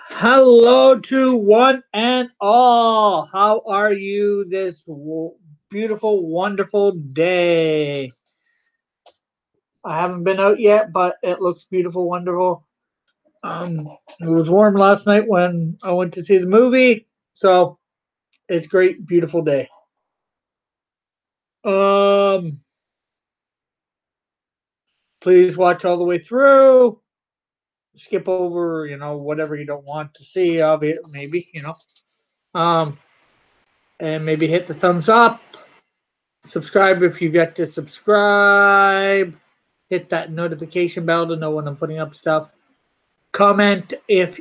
Hello to one and all. How are you this beautiful, wonderful day? I haven't been out yet, but it looks beautiful, wonderful. It was warm last night when I went to see the movie, so it's great, beautiful day. Um, Please watch all the way through. Skip over, whatever you don't want to see of it, maybe. Um, and maybe hit the thumbs up. Subscribe if you get to subscribe. Hit that notification bell to know when I'm putting up stuff. Comment if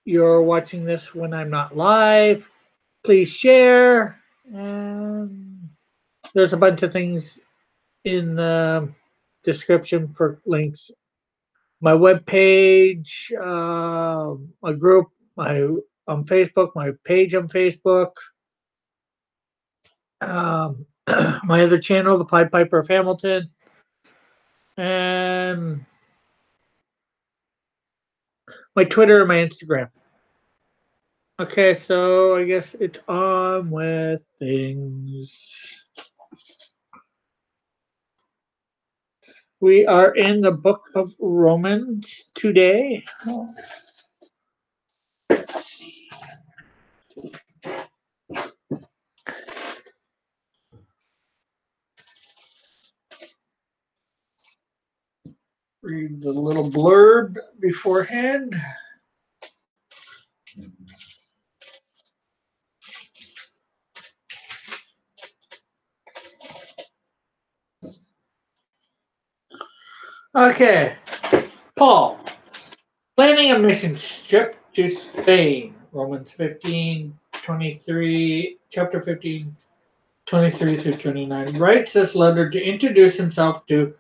you're watching this when I'm not live. Please share. And there's a bunch of things in the description for links. My webpage, my group, my on Facebook, my page on Facebook, um, my other channel, the Pied Piper of Hamilton, and my Twitter and my Instagram. Okay, so I guess it's on with things. We are in the book of Romans today. Let's see. Read the little blurb beforehand. Okay, Paul, planning a mission trip to Spain. Romans 15:23, chapter 15, 23 through 29. Writes this letter to introduce himself to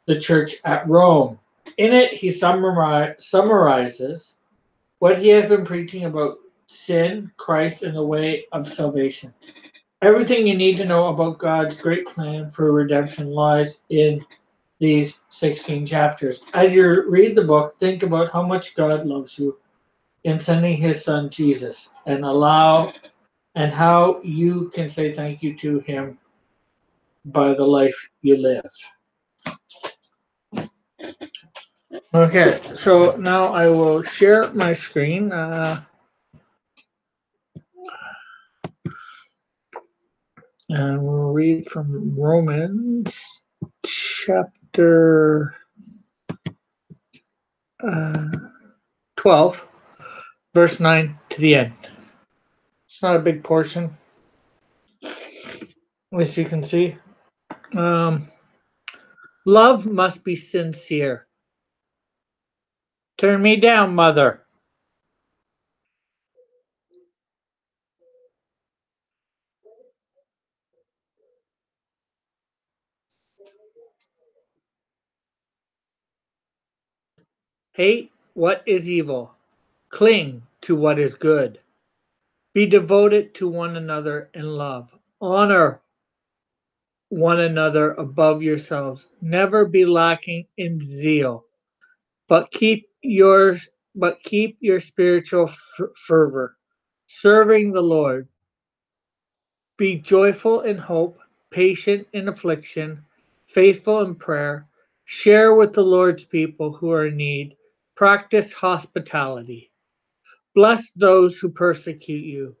the church at Rome. In it, he summarizes what he has been preaching about sin, Christ, and the way of salvation. Everything you need to know about God's great plan for redemption lies in these 16 chapters. As you read the book, think about how much God loves you in sending his son Jesus and how you can say thank you to him by the life you live. Okay, so now I will share my screen. And we'll read from Romans chapter uh, 12, verse 9 to the end. It's not a big portion, as you can see. Um, Love must be sincere. Turn me down, mother. Hate what is evil. Cling to what is good. Be devoted to one another in love. Honor one another above yourselves. Never be lacking in zeal, but keep your spiritual fervor, serving the Lord. Be joyful in hope, patient in affliction, faithful in prayer. Share with the Lord's people who are in need. Practice hospitality. Bless those who persecute you.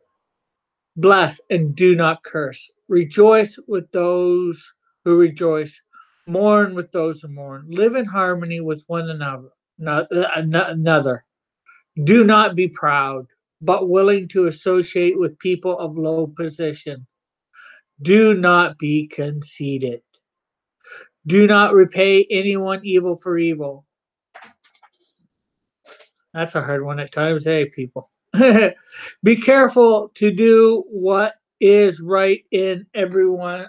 Bless and do not curse. Rejoice with those who rejoice. Mourn with those who mourn. Live in harmony with one another. Do not be proud, but willing to associate with people of low position. Do not be conceited. Do not repay anyone evil for evil. That's a hard one at times, eh, people? Be careful to do what is right in everyone.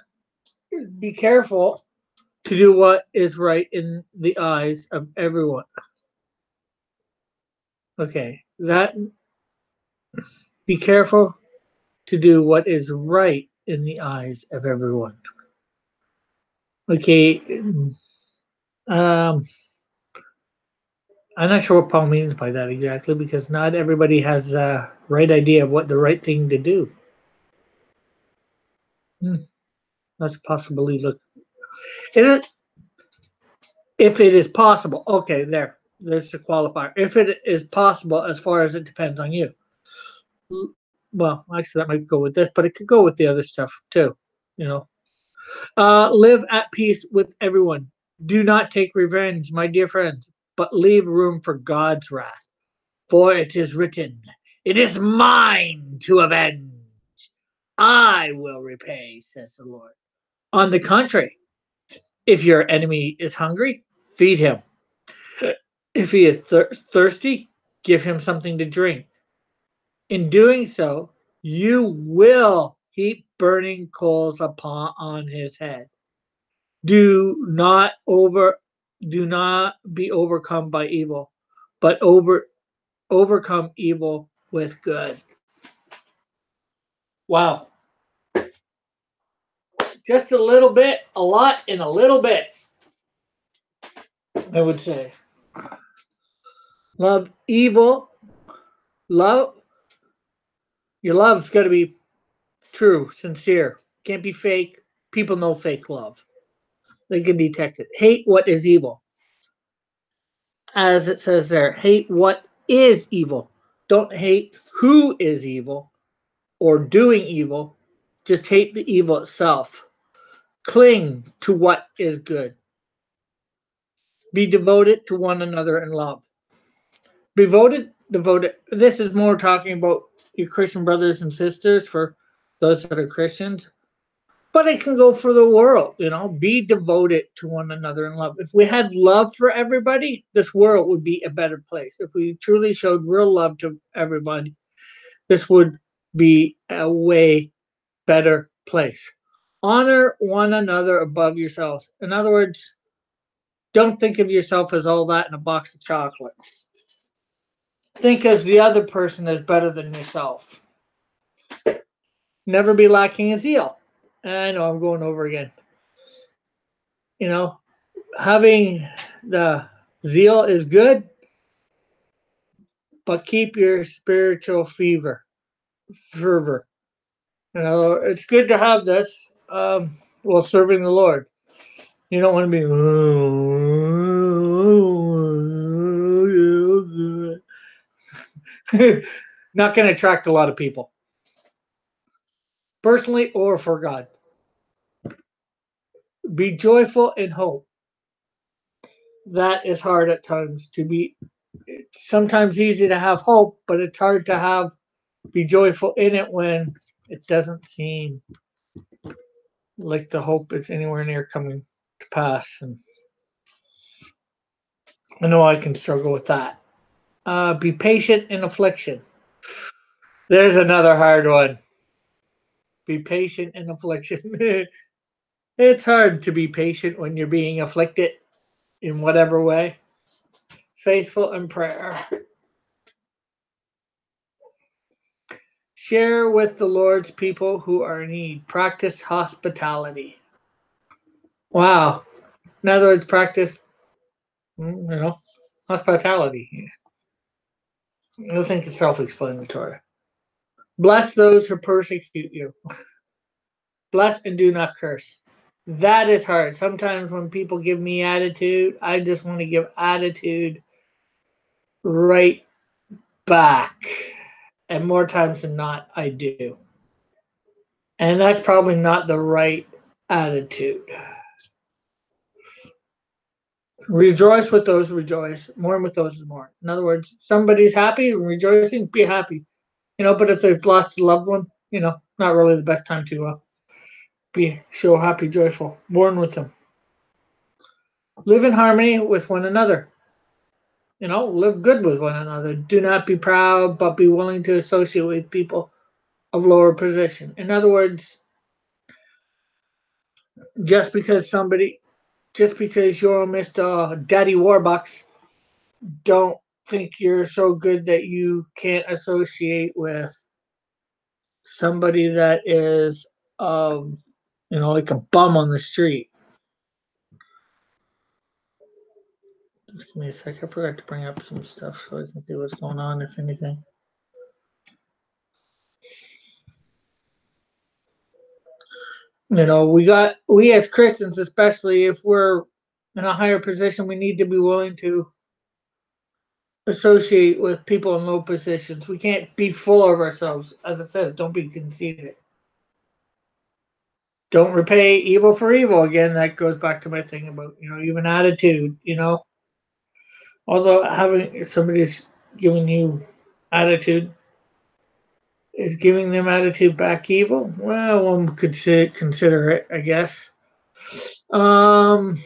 Be careful to do what is right in the eyes of everyone. Okay, that be careful to do what is right in the eyes of everyone. Okay, um, I'm not sure what Paul means by that exactly because not everybody has a right idea of what the right thing to do. Hmm, let's possibly look. It, if it is possible, okay, there's the qualifier. If it is possible, as far as it depends on you. Well, actually, that might go with this, but it could go with the other stuff too. You know, live at peace with everyone. Do not take revenge, my dear friends, but leave room for God's wrath. For it is written, "It is mine to avenge. I will repay," says the Lord. On the contrary, if your enemy is hungry, feed him. If he is thirsty, give him something to drink. In doing so, you will heap burning coals upon on his head. Do not over do not be overcome by evil, but overcome evil with good. Wow. Just a little bit, a lot in a little bit, I would say. Love evil. Love your love's got to be true, sincere. Can't be fake. People know fake love. They can detect it. Hate what is evil. As it says there, hate what is evil. Don't hate who is evil or doing evil. Just hate the evil itself. Cling to what is good. Be devoted to one another in love. Devoted. This is more talking about your Christian brothers and sisters for those that are Christians. But it can go for the world, be devoted to one another in love. If we had love for everybody, this world would be a better place. If we truly showed real love to everybody, this would be a way better place. Honor one another above yourselves. In other words, don't think of yourself as all that in a box of chocolates. Think as the other person is better than yourself. Never be lacking in zeal. I know I'm going over again. You know, having the zeal is good, but keep your spiritual fervor. It's good to have this while serving the Lord. You don't want to be not going to attract a lot of people, personally or for God. Be joyful in hope. That is hard at times to be. It's sometimes easy to have hope, but it's hard to be joyful in it when it doesn't seem like the hope is anywhere near coming to pass. And I know I can struggle with that. Be patient in affliction. There's another hard one. Be patient in affliction. It's hard to be patient when you're being afflicted in whatever way. Faithful in prayer. Share with the Lord's people who are in need. Practice hospitality. Wow. In other words, practice, hospitality. I think it's self-explanatory. Bless those who persecute you. Bless and do not curse. That is hard. Sometimes when people give me attitude, I just want to give attitude right back. And more times than not, I do. And that's probably not the right attitude. Rejoice with those who rejoice. Mourn with those who mourn. In other words, somebody's happy, rejoicing, be happy. But if they've lost a loved one, not really the best time to be so happy, joyful. Mourn with them. Live in harmony with one another. Live good with one another. Do not be proud, but be willing to associate with people of lower position. In other words, just because you're Mr. Daddy Warbucks, don't think you're so good that you can't associate with somebody that is, like a bum on the street. Just give me a sec. I forgot to bring up some stuff so I can see what's going on, if anything. We as Christians, especially if we're in a higher position, we need to be willing to associate with people in low positions. We can't be full of ourselves. As it says, don't be conceited. Don't repay evil for evil. Again, that goes back to my thing about, even attitude, Although having somebody's giving you attitude is giving them attitude back evil. Well, one could consider it, I guess. Um,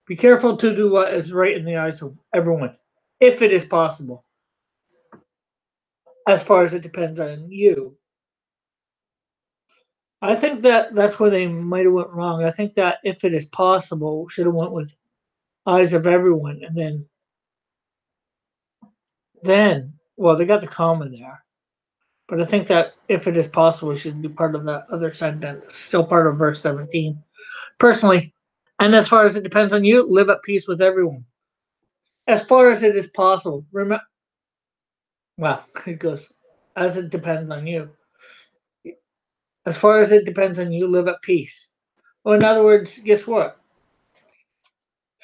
be careful to do what is right in the eyes of everyone, if it is possible. As far as it depends on you, I think that's where they might have went wrong. I think that if it is possible, should have went with eyes of everyone, and then well, they got the comma there. But I think that if it is possible, should be part of that other sentence, still part of verse 17. Personally, and as far as it depends on you, live at peace with everyone. As far as it is possible, remember, well, it goes, as it depends on you. As far as it depends on you, live at peace. Well, in other words, guess what?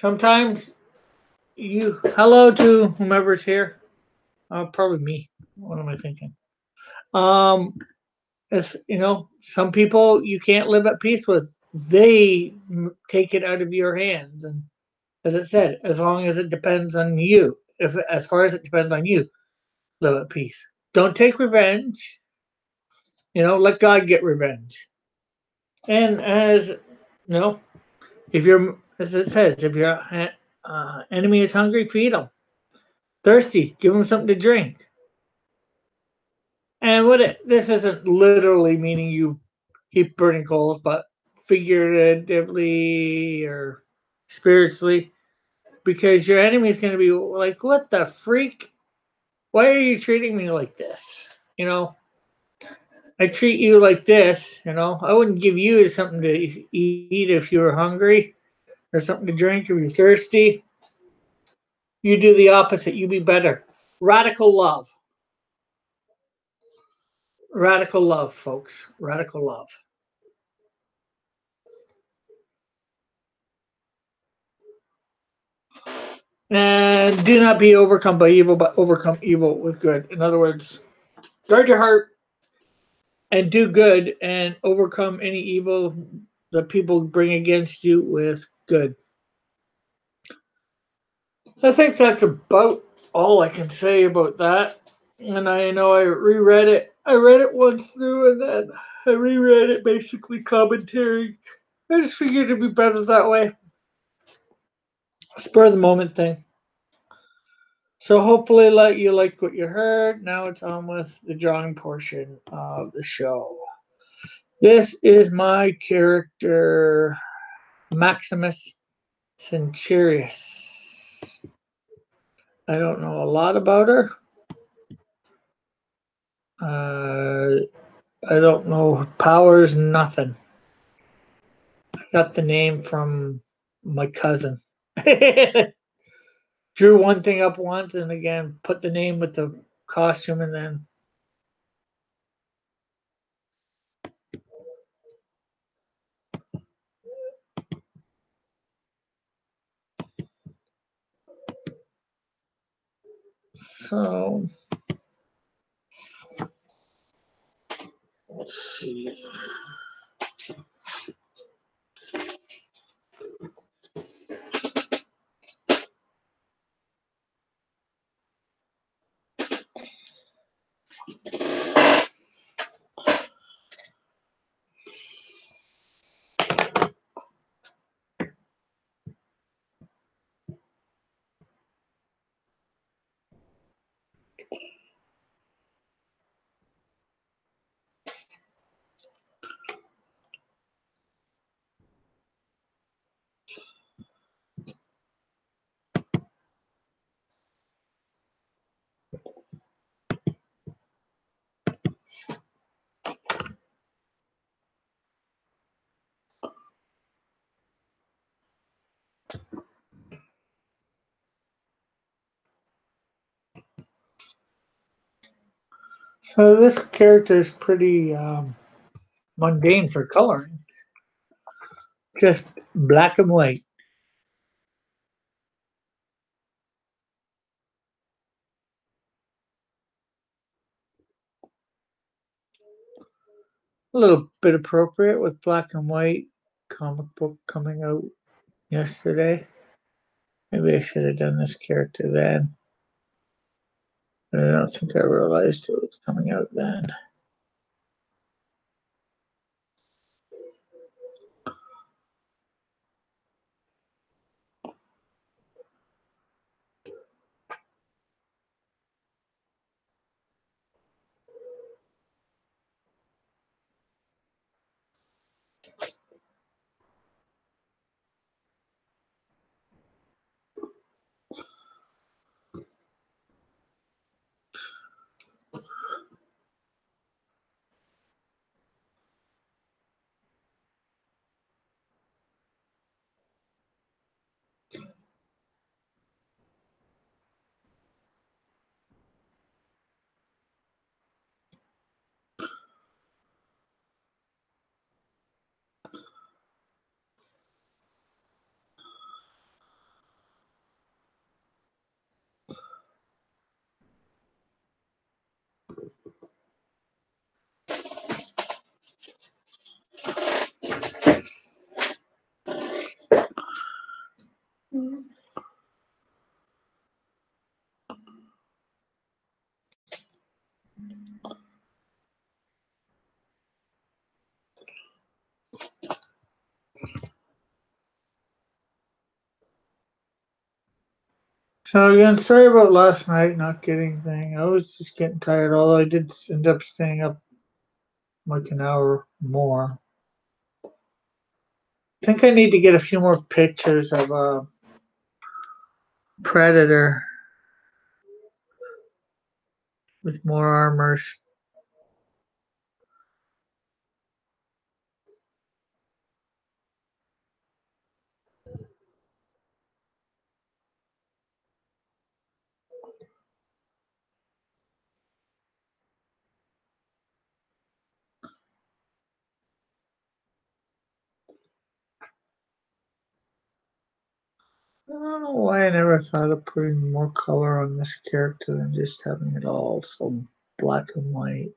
Sometimes hello to whomever's here. Probably me. What am I thinking? Um, as some people you can't live at peace with. They take it out of your hands, and as it said, as long as it depends on you, if as far as it depends on you, live at peace. Don't take revenge. Let God get revenge. And if as it says, if your enemy is hungry, feed them. Thirsty, give them something to drink. And this isn't literally meaning you heap burning coals, but figuratively or spiritually, because your enemy is going to be like, "What the freak? Why are you treating me like this?" You know, I treat you like this. I wouldn't give you something to eat if you were hungry, or something to drink if you're thirsty. You do the opposite. You be better. Radical love. Radical love, folks. Radical love. And do not be overcome by evil, but overcome evil with good. In other words, guard your heart and do good and overcome any evil that people bring against you with good. I think that's about all I can say about that. And I know I reread it. I read it once through and then I reread it, basically commentary. I just figured it'd be better that way. Spur of the moment thing. So hopefully you liked what you heard. Now it's on with the drawing portion of the show. This is my character, Maximus Centurius. I don't know a lot about her. Uh, I don't know powers, nothing. I got the name from my cousin. Drew one thing up once and again put the name with the costume and then so let's see. So this character is pretty mundane for coloring. Just black and white. A little bit appropriate with black and white comic book coming out yesterday. Maybe I should have done this character then. But I don't think I realized it was coming out then. So again, sorry about last night not getting thing. I was just getting tired, although I did end up staying up like an hour more. I think I need to get a few more pictures of a predator with more armors. I don't know why I never thought of putting more color on this character than just having it all so black and white.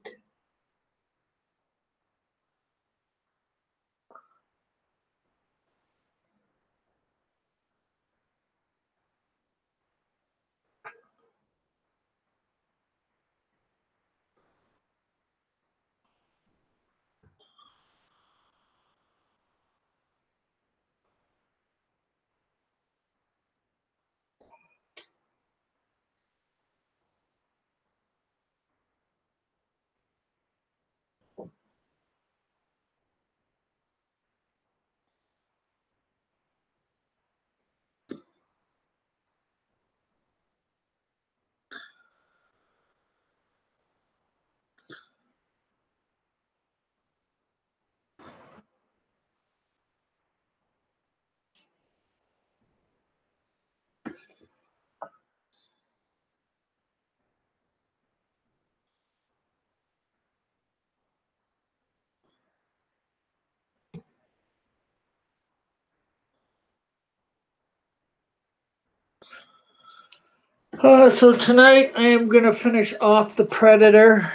So tonight I am gonna finish off the Predator,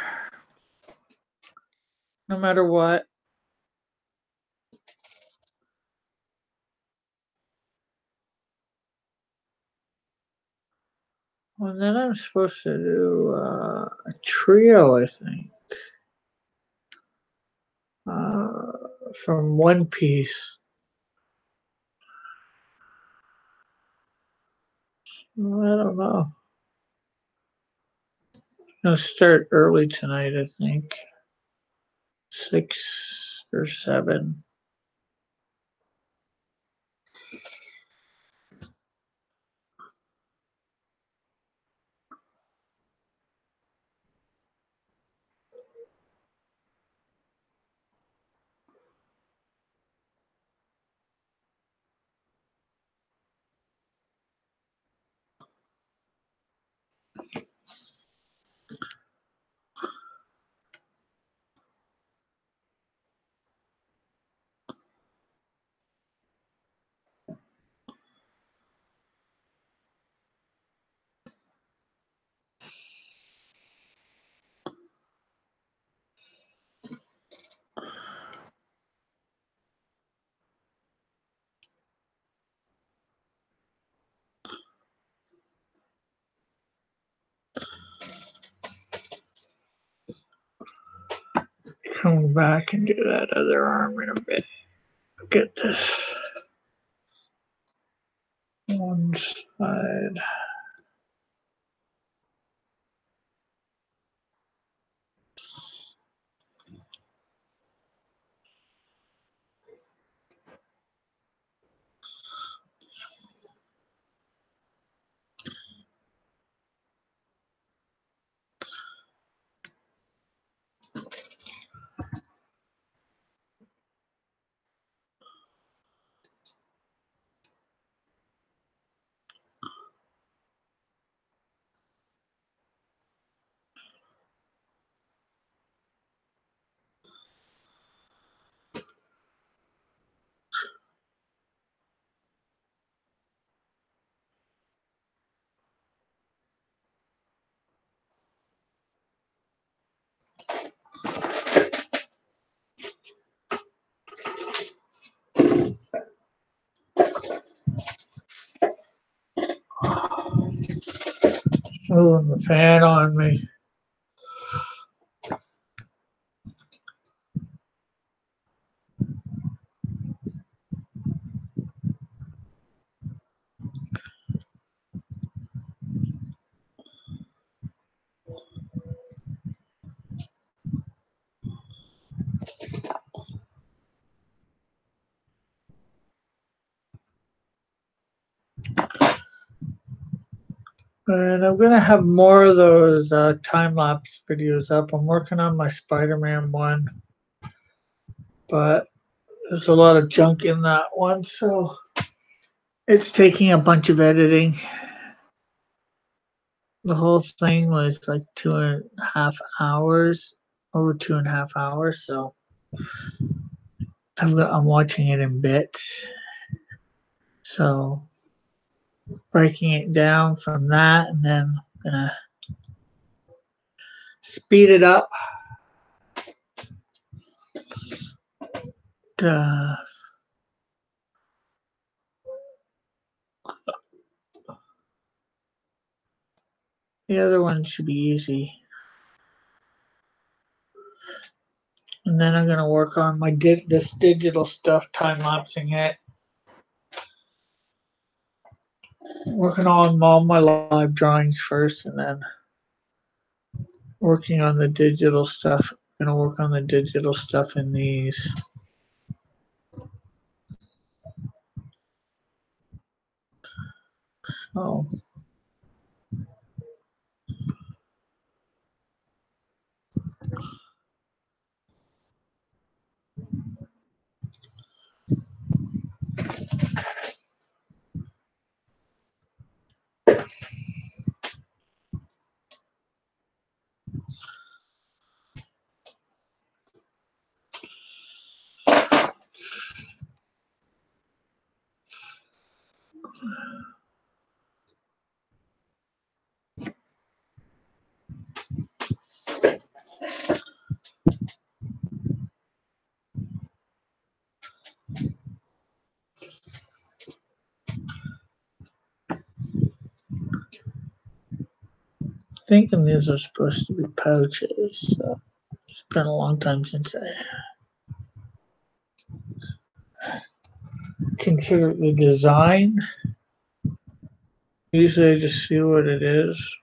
no matter what. And then I'm supposed to do a trio, I think, uh, from One Piece. I don't know. Gonna start early tonight, I think, 6 or 7. come back and do that other arm in a bit. Get this one side. Moving the fan on me. And I'm gonna have more of those time-lapse videos up. I'm working on my Spider-Man one, but there's a lot of junk in that one, so it's taking a bunch of editing. The whole thing was like 2.5 hours, over 2.5 hours. So I'm watching it in bits. So breaking it down from that, and then I'm gonna speed it up. Uh, the other one should be easy. And then I'm gonna work on my this digital stuff, time lapsing it. Working on all my live drawings first, and then working on the digital stuff. I'm gonna work on the digital stuff in these. So thinking these are supposed to be pouches. So it's been a long time since I considered the design. Usually I just see what it is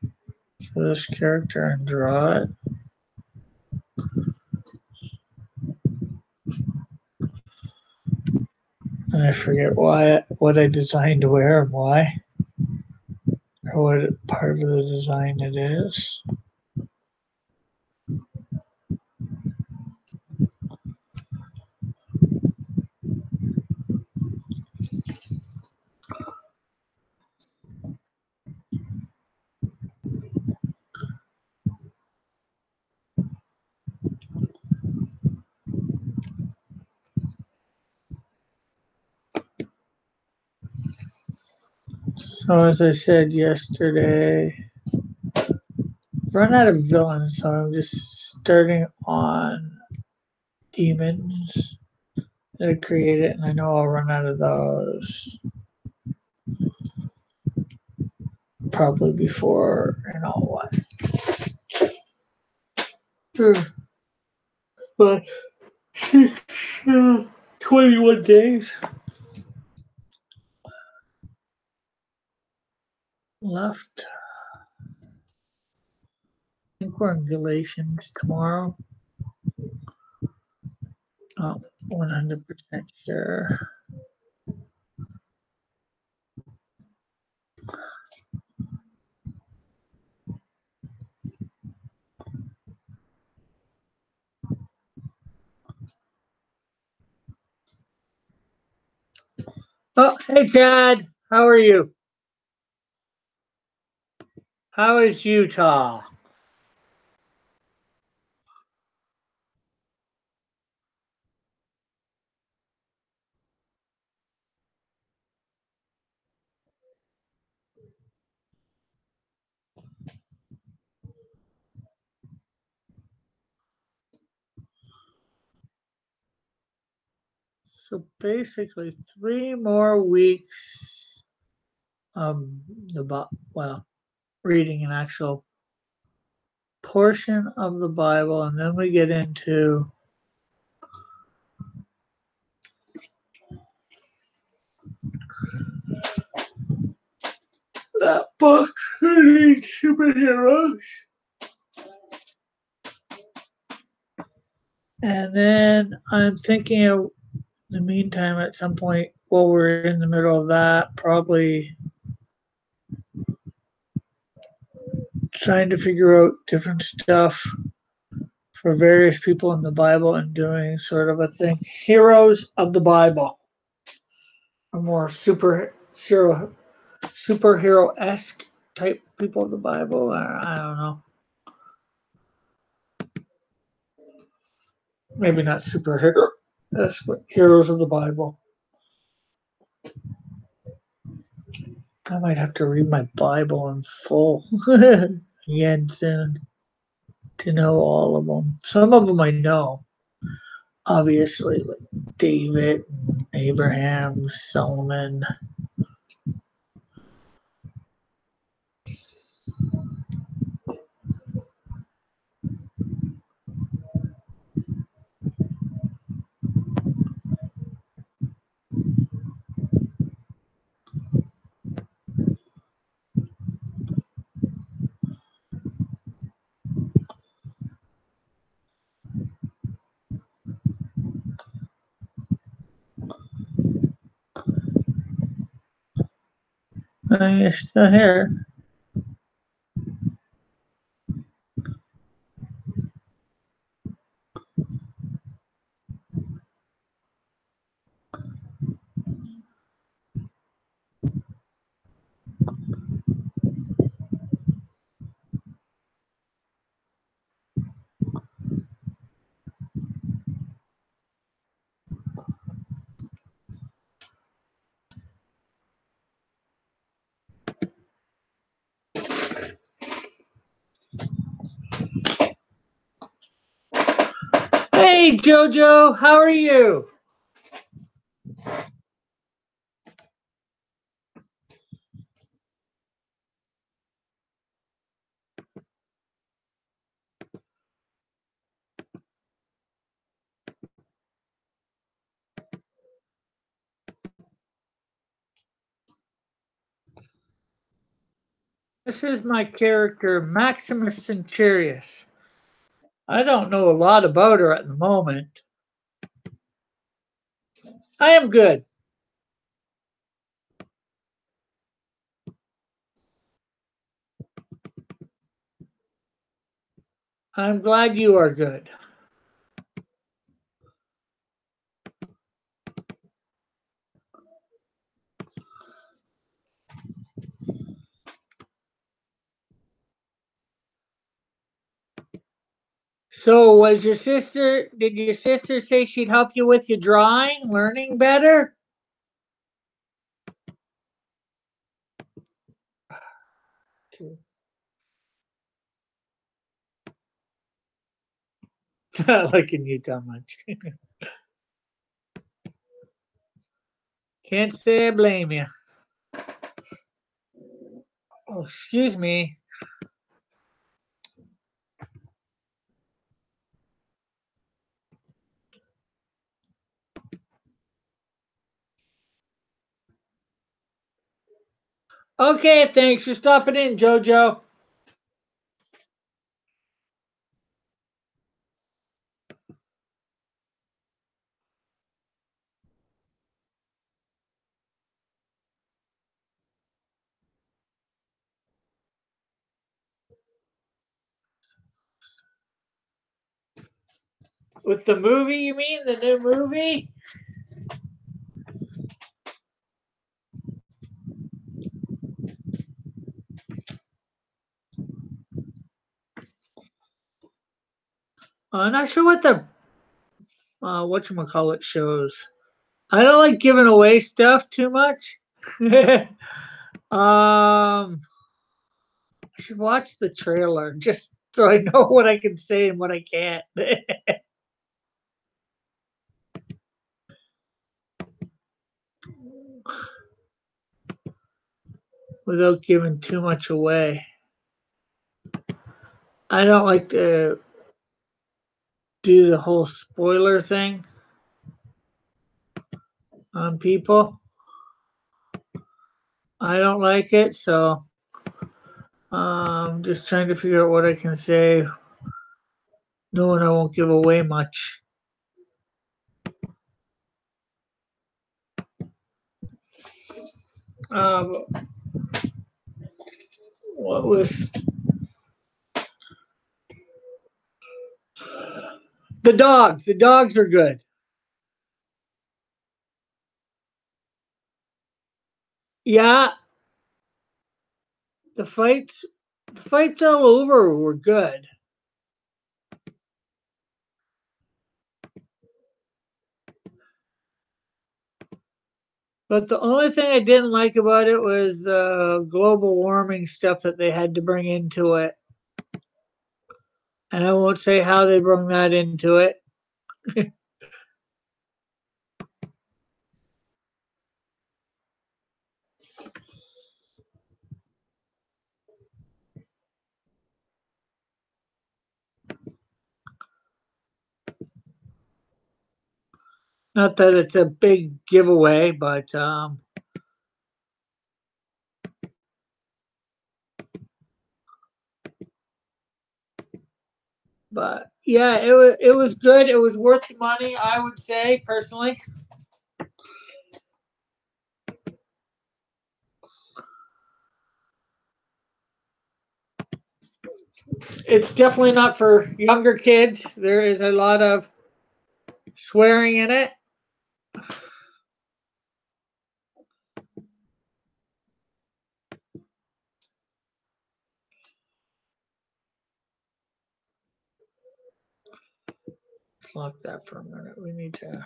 for this character and draw it. And I forget what I designed where and why, or what part of the design it is. So as I said yesterday, I've run out of villains, so I'm just starting on demons that I created, and I know I'll run out of those probably before, you know what. But 21 days left. I think we're in Galatians tomorrow. Oh, 100% sure. Oh, hey, Chad. How are you? How is Utah? So basically, 3 more weeks of well, reading an actual portion of the Bible, and then we get into that book, reading superheroes. And then I'm thinking of the meantime, at some point while we're in the middle of that, probably trying to figure out different stuff for various people in the Bible and doing sort of a thing. Heroes of the Bible, or more superhero esque type people of the Bible. I don't know. Maybe not superhero. That's what heroes of the Bible. I might have to read my Bible in full again soon to know all of them. Some of them I know, obviously, like David, Abraham, Solomon. You're still here. Hey, Jojo, how are you? This is my character, Maximus Centurius. I don't know a lot about her at the moment. I am good. I'm glad you are good. So, did your sister say she'd help you with your drawing, learning better? Not liking Utah much. Can't say I blame you. Oh, excuse me. Okay, thanks for stopping in, Jojo. With the movie, you mean? The new movie? I'm not sure what the whatchamacallit shows. I don't like giving away stuff too much. I should watch the trailer just so I know what I can say and what I can't without giving too much away. I don't like to do the whole spoiler thing on people. I don't like it, so I'm just trying to figure out what I can say, knowing I won't give away much. Um, what was the dogs? The dogs are good. Yeah, the fights all over were good. But the only thing I didn't like about it was global warming stuff that they had to bring into it. And I won't say how they bring that into it. Not that it's a big giveaway, but yeah, it was good. It was worth the money, I would say personally. It's definitely not for younger kids. There is a lot of swearing in it. Let's lock that for a minute. We need to.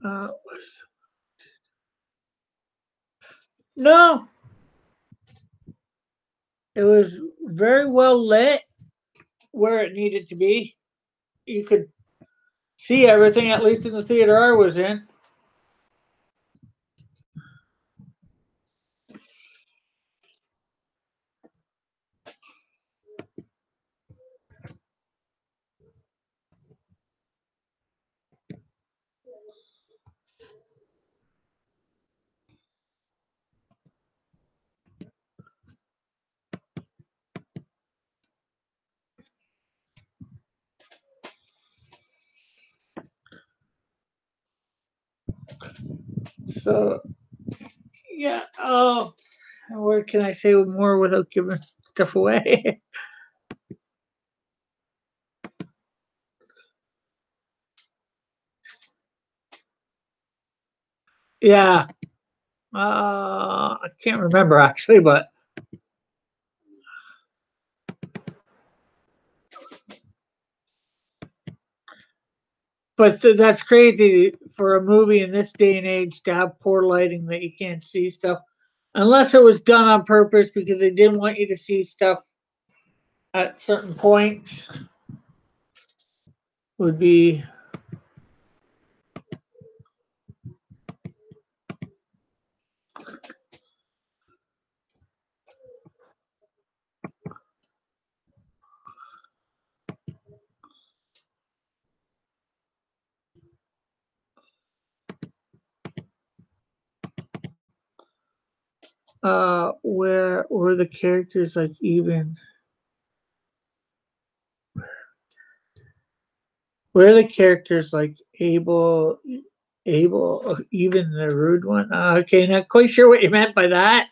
Uh, no, it was very well lit where it needed to be. You could see everything, at least in the theater I was in. So yeah. Oh, what can I say more without giving stuff away? Yeah. I can't remember actually, but that's crazy for a movie in this day and age to have poor lighting that you can't see stuff, unless it was done on purpose because they didn't want you to see stuff at certain points. Would be where were the characters like even where the characters like Abel, even the rude one. Okay, not quite sure what you meant by that.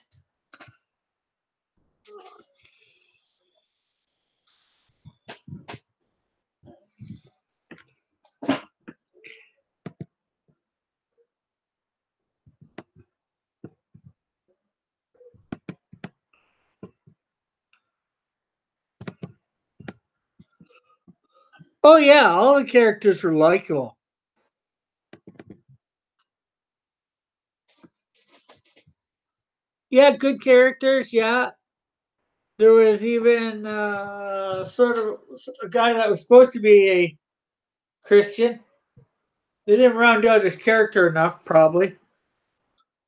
Oh yeah, all the characters were likable. Yeah, good characters. Yeah, there was even sort of a guy that was supposed to be a Christian. They didn't round out his character enough, probably.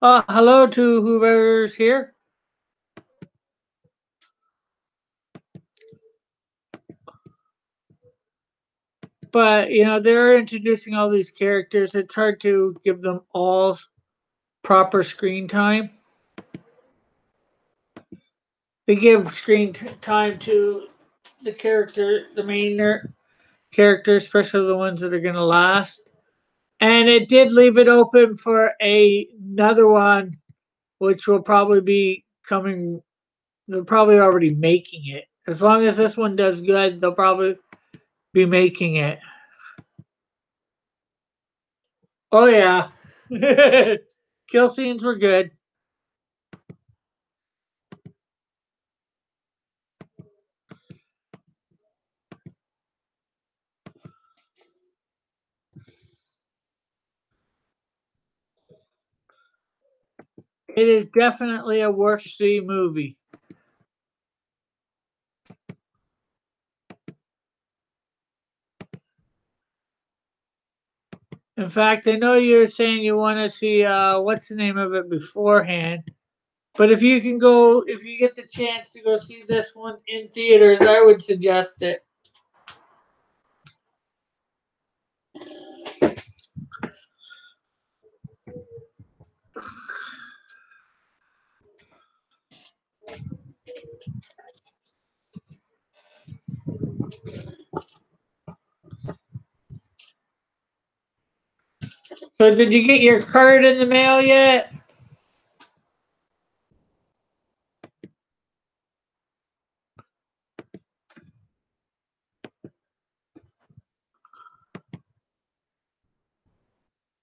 Hello to whoever's here. But they're introducing all these characters. It's hard to give them all proper screen time. They give time to the main characters, especially the ones that are going to last. And it did leave it open for another one, which will probably be coming. They're probably already making it. As long as this one does good, they'll probably be making it. Oh yeah, kill scenes were good. It is definitely a worth see movie. In fact, I know you're saying you want to see what's the name of it beforehand. But if you get the chance to go see this one in theaters, I would suggest it. So, did you get your card in the mail yet?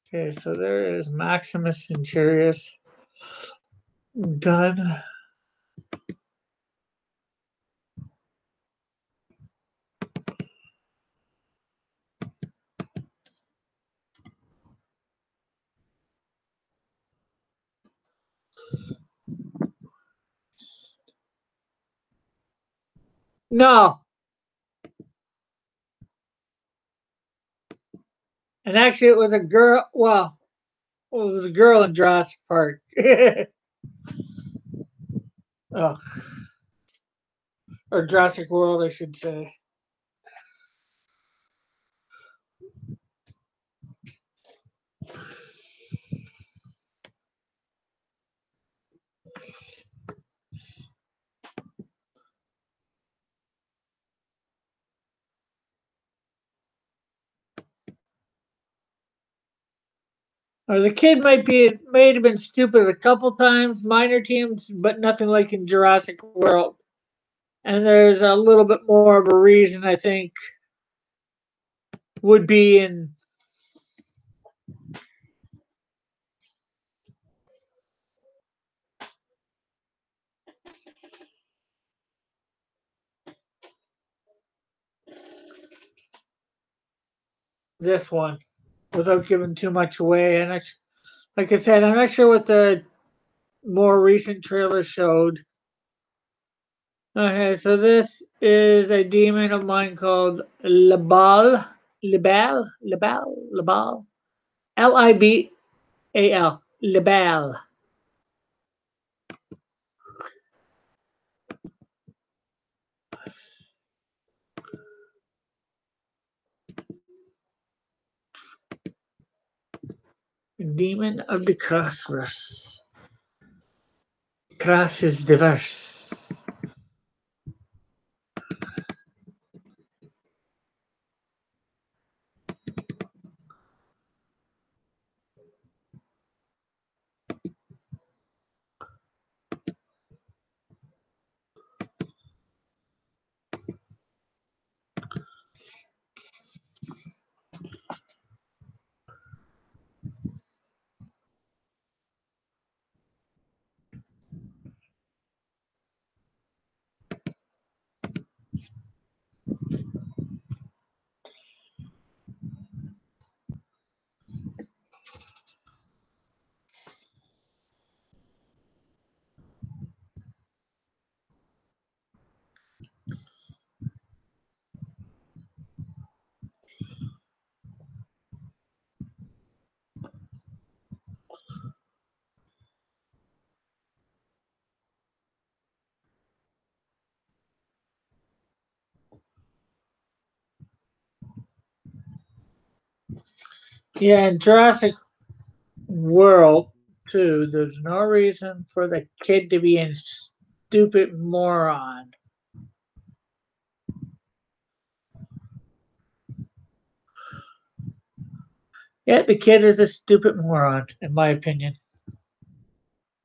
Okay, so there is Maximus Centurius done. No, and actually, it was a girl. Well, it was a girl in Jurassic Park. Oh, or Jurassic World, I should say. Or the kid might have been stupid a couple times, minor teams, but nothing like in Jurassic World. And there's a little bit more of a reason I think would be in this one, without giving too much away. And like I said, I'm not sure what the more recent trailer showed. Okay, so this is a demon of mine called Libal, Libal, Libal. Demon of the Cosmos. Grass is diverse. Yeah, in Jurassic World too, there's no reason for the kid to be a stupid moron. Yeah, the kid is a stupid moron, in my opinion.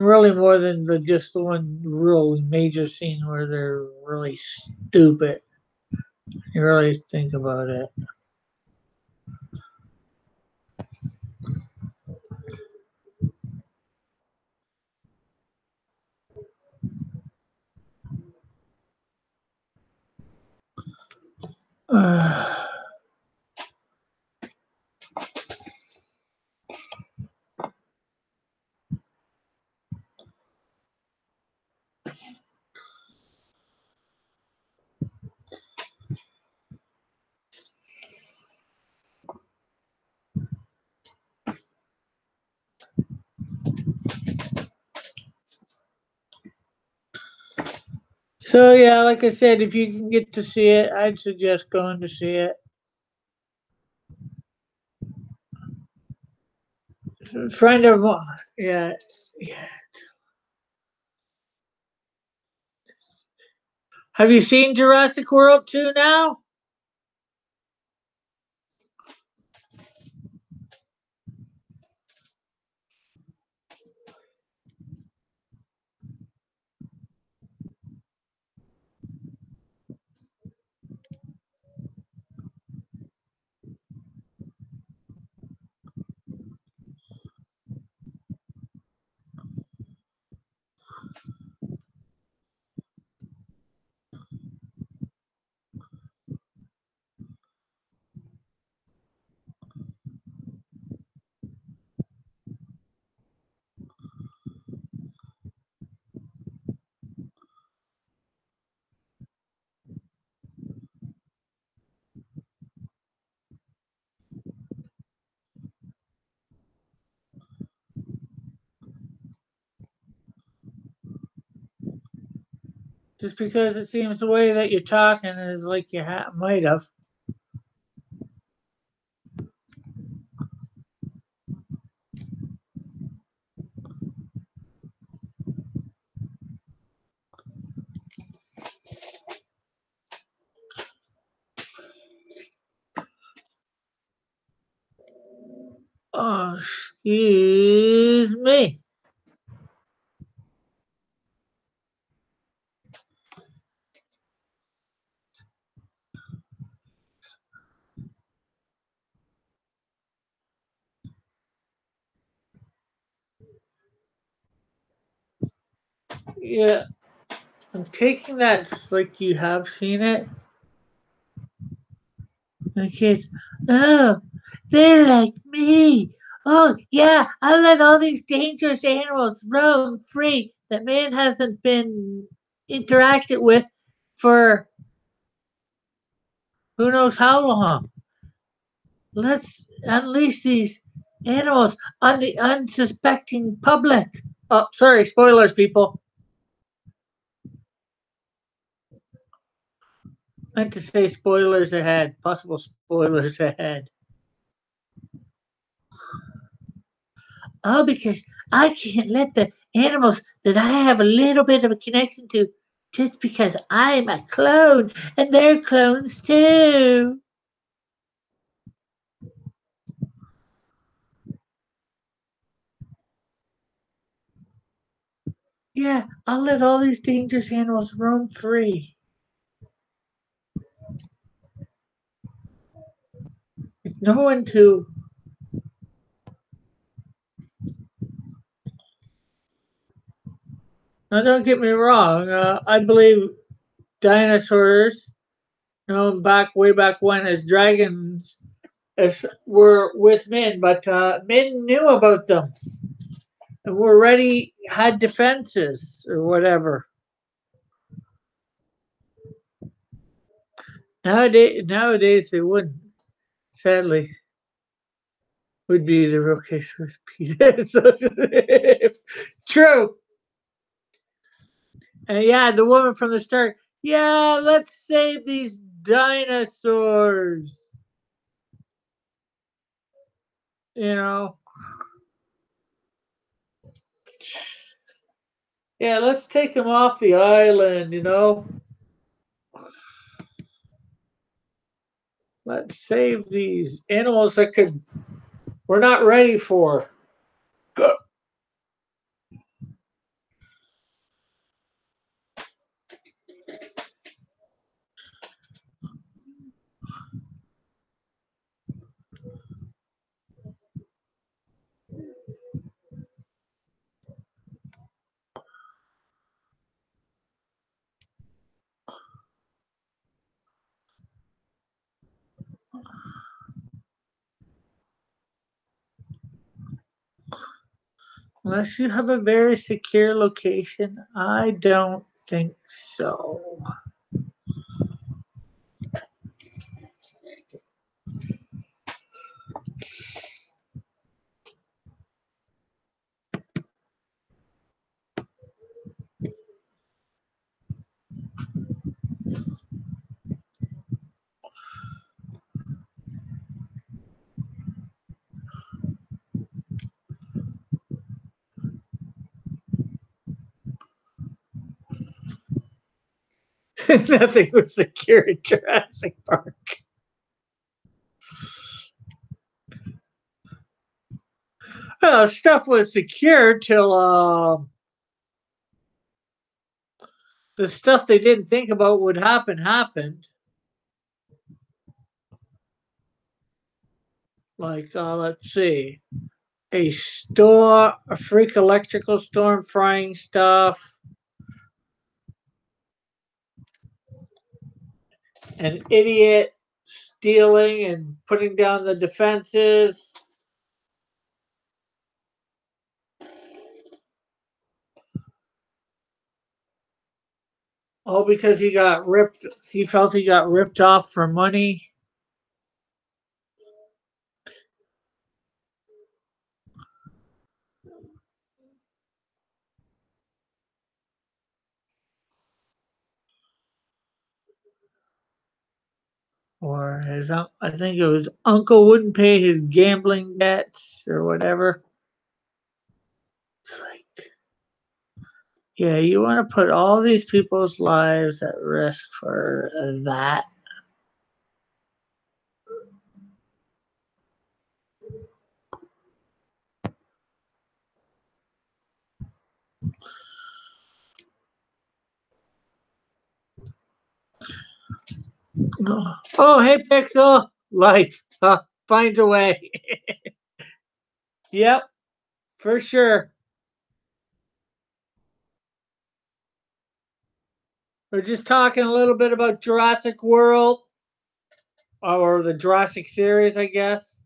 Really, more than just the one real major scene where they're really stupid. You really think about it. So yeah, like I said, if you can get to see it, I'd suggest going to see it. Friend of mine, yeah, yeah. Have you seen Jurassic World 2 now? Just because it seems the way that you're talking is like you might have. Oh, excuse me. Yeah, I'm taking that like you have seen it. The kid, oh, they're like me. Oh, yeah, I let all these dangerous animals roam free that man hasn't been interacted with for who knows how long. Let's unleash these animals on the unsuspecting public. Oh, sorry, spoilers, people. I meant to say spoilers ahead, possible spoilers ahead. Oh, because I can't let the animals that I have a little bit of a connection to just because I'm a clone and they're clones too. Yeah, I'll let all these dangerous animals roam free. With no one to. Now, don't get me wrong. I believe dinosaurs, back way back when, as dragons, as were with men, but men knew about them and were ready, had defenses or whatever. Nowadays they wouldn't. Sadly, would be the real case with Peter. True. And yeah, the woman from the start. Yeah, let's save these dinosaurs. You know. Yeah, let's take them off the island. Let's save these animals that could we're not ready for. Unless you have a very secure location, I don't think so. Nothing was secure in Jurassic Park. Stuff was secure till the stuff they didn't think about would happen happened. Like, let's see, a freak electrical storm frying stuff, an idiot stealing and putting down the defenses. All because he felt he got ripped off for money. Or I think it was uncle wouldn't pay his gambling debts or whatever. It's like, yeah, you want to put all these people's lives at risk for that? Oh, hey, Pixel. Life finds a way. Yep, for sure. We're just talking a little bit about Jurassic World or the Jurassic series, I guess.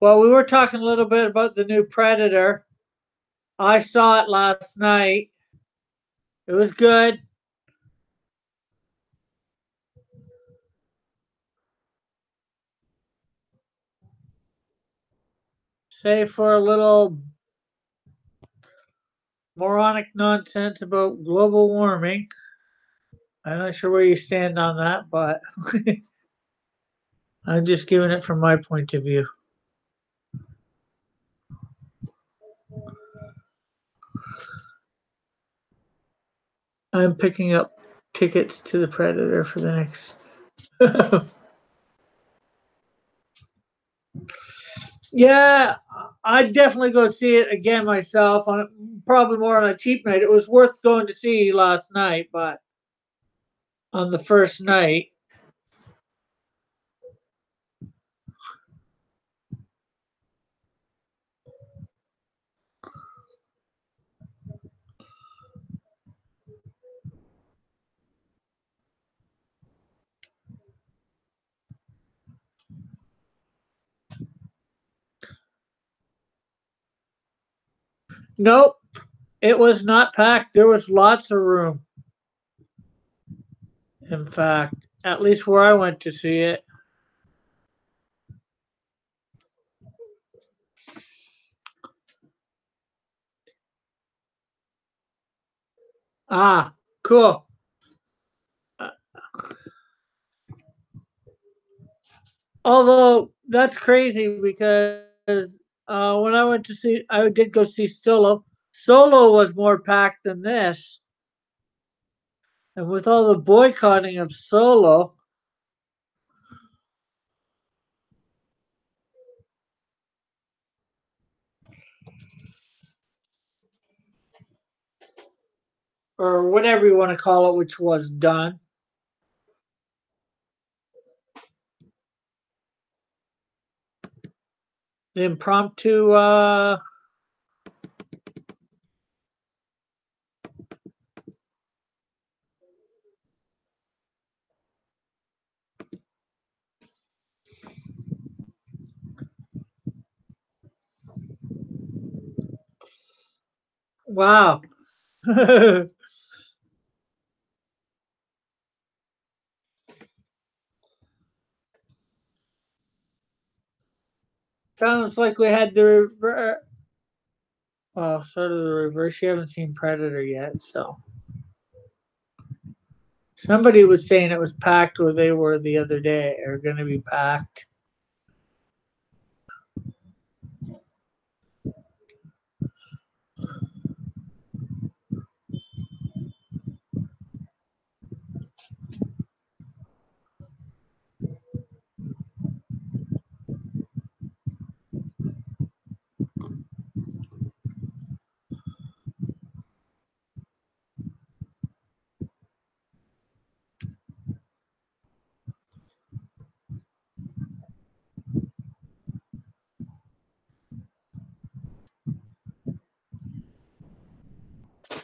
Well, we were talking a little bit about the new Predator. I saw it last night. It was good. Save for a little moronic nonsense about global warming. I'm not sure where you stand on that, but I'm just giving it from my point of view. I'm picking up tickets to the Predator for the next. Yeah, I'd definitely go see it again myself on probably more on a cheap night. It was worth going to see last night, but on the first night, nope, it was not packed. There was lots of room. In fact, at least where I went to see it. Ah, cool. Uh, Although that's crazy because when I went to see, I did go see Solo. Solo was more packed than this, and with all the boycotting of Solo, or whatever you want to call it, which was done, the impromptu. Wow. Sounds like we had the well, sort of the reverse. You haven't seen Predator yet, so somebody was saying it was packed where they were the other day, or going to be packed.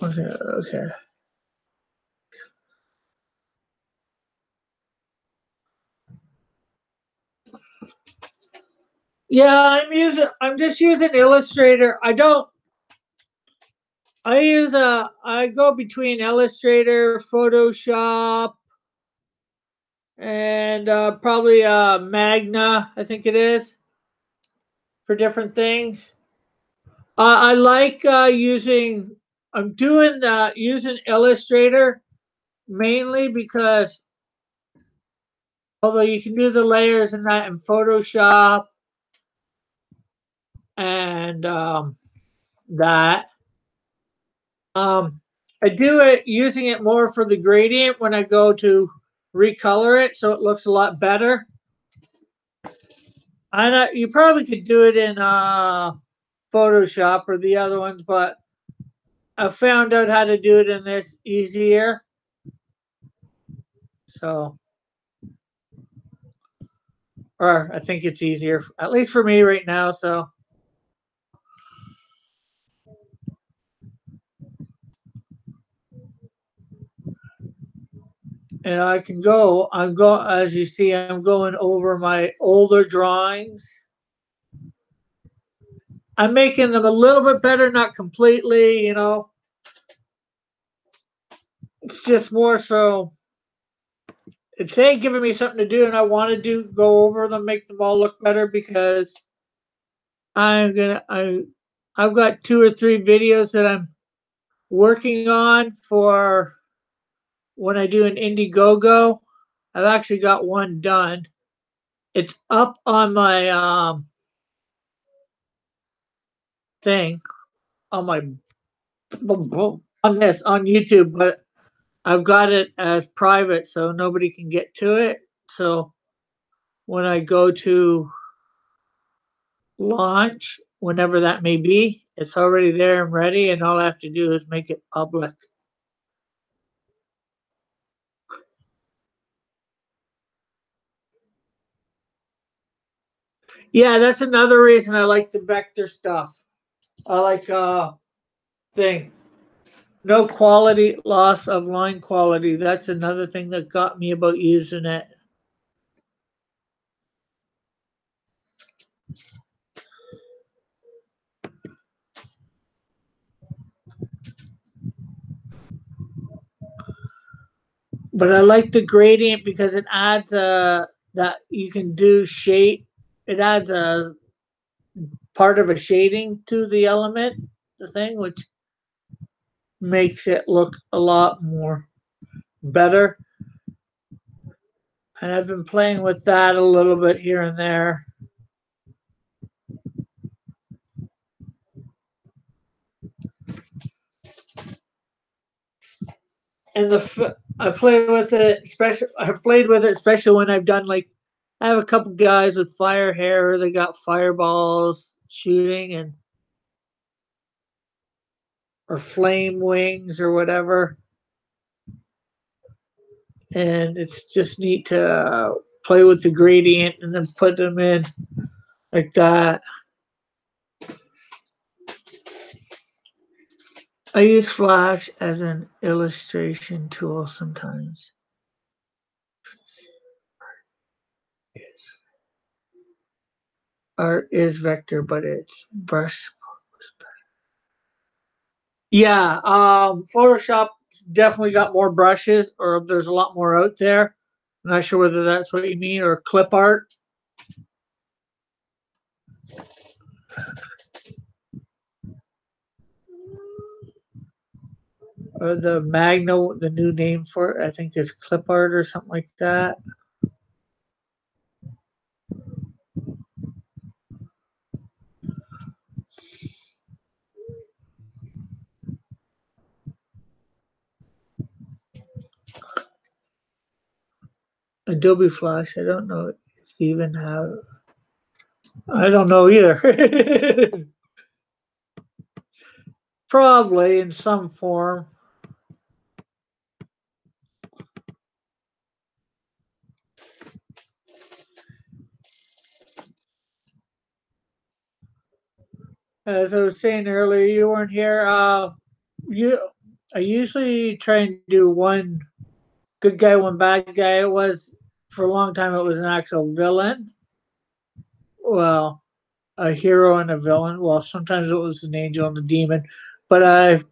Okay, okay. Yeah, I'm just using Illustrator. I don't. I go between Illustrator, Photoshop, and probably Magna. I think it is for different things. I like using. I'm doing using Illustrator mainly because although you can do the layers and that in Photoshop and that, um, I do it using it more for the gradient when I go to recolor it, so it looks a lot better. I know you probably could do it in Photoshop or the other ones, but I found out how to do it in this easier. So, or I think it's easier, at least for me right now. So, and I can go. I'm go as you see. I'm going over my older drawings. I'm making them a little bit better, not completely. It's just more so. It's giving me something to do, and I want to go over them, make them all look better because I'm gonna. I've got 2 or 3 videos that I'm working on for when I do an Indiegogo. I've actually got one done. It's up on my thing on my on YouTube, but I've got it as private so nobody can get to it. So when I go to launch, whenever that may be, it's already there and ready, and all I have to do is make it public. Yeah, that's another reason I like the vector stuff. I like thing. No quality loss of line quality. That's another thing that got me about using it. But I like the gradient because it adds that you can do shade. It adds a part of a shading to the element, the thing, which makes it look a lot more better. And I've been playing with that a little bit here and there. And I play with it, especially I've played with it, especially when I've done like I have a couple guys with fire hair. They got fireballs shooting and or flame wings or whatever, and it's just neat to play with the gradient and then put them in like that. I use Flash as an illustration tool sometimes. Art is vector, but it's brush. Yeah, Photoshop definitely got more brushes, or there's a lot more out there. I'm not sure whether that's what you mean, or clip art, or the Magno, the new name for it, I think is clip art or something like that. Adobe Flash, I don't know if you even have. I don't know either. Probably in some form. As I was saying earlier, you weren't here. You, I usually try and do one good guy, one bad guy. It was for a long time. It was an actual villain. Well, a hero and a villain. Well, sometimes it was an angel and a demon. But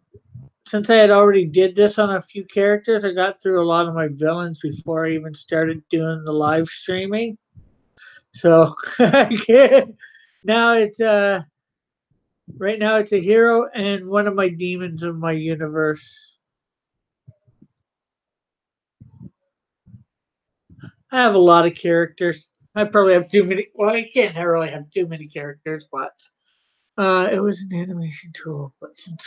since I had already did this on a few characters, I got through a lot of my villains before I even started doing the live streaming. So now it's right now it's a hero and one of my demons of my universe. I have a lot of characters. I probably have too many. Well, I can't really have too many characters, but it was an animation tool. But since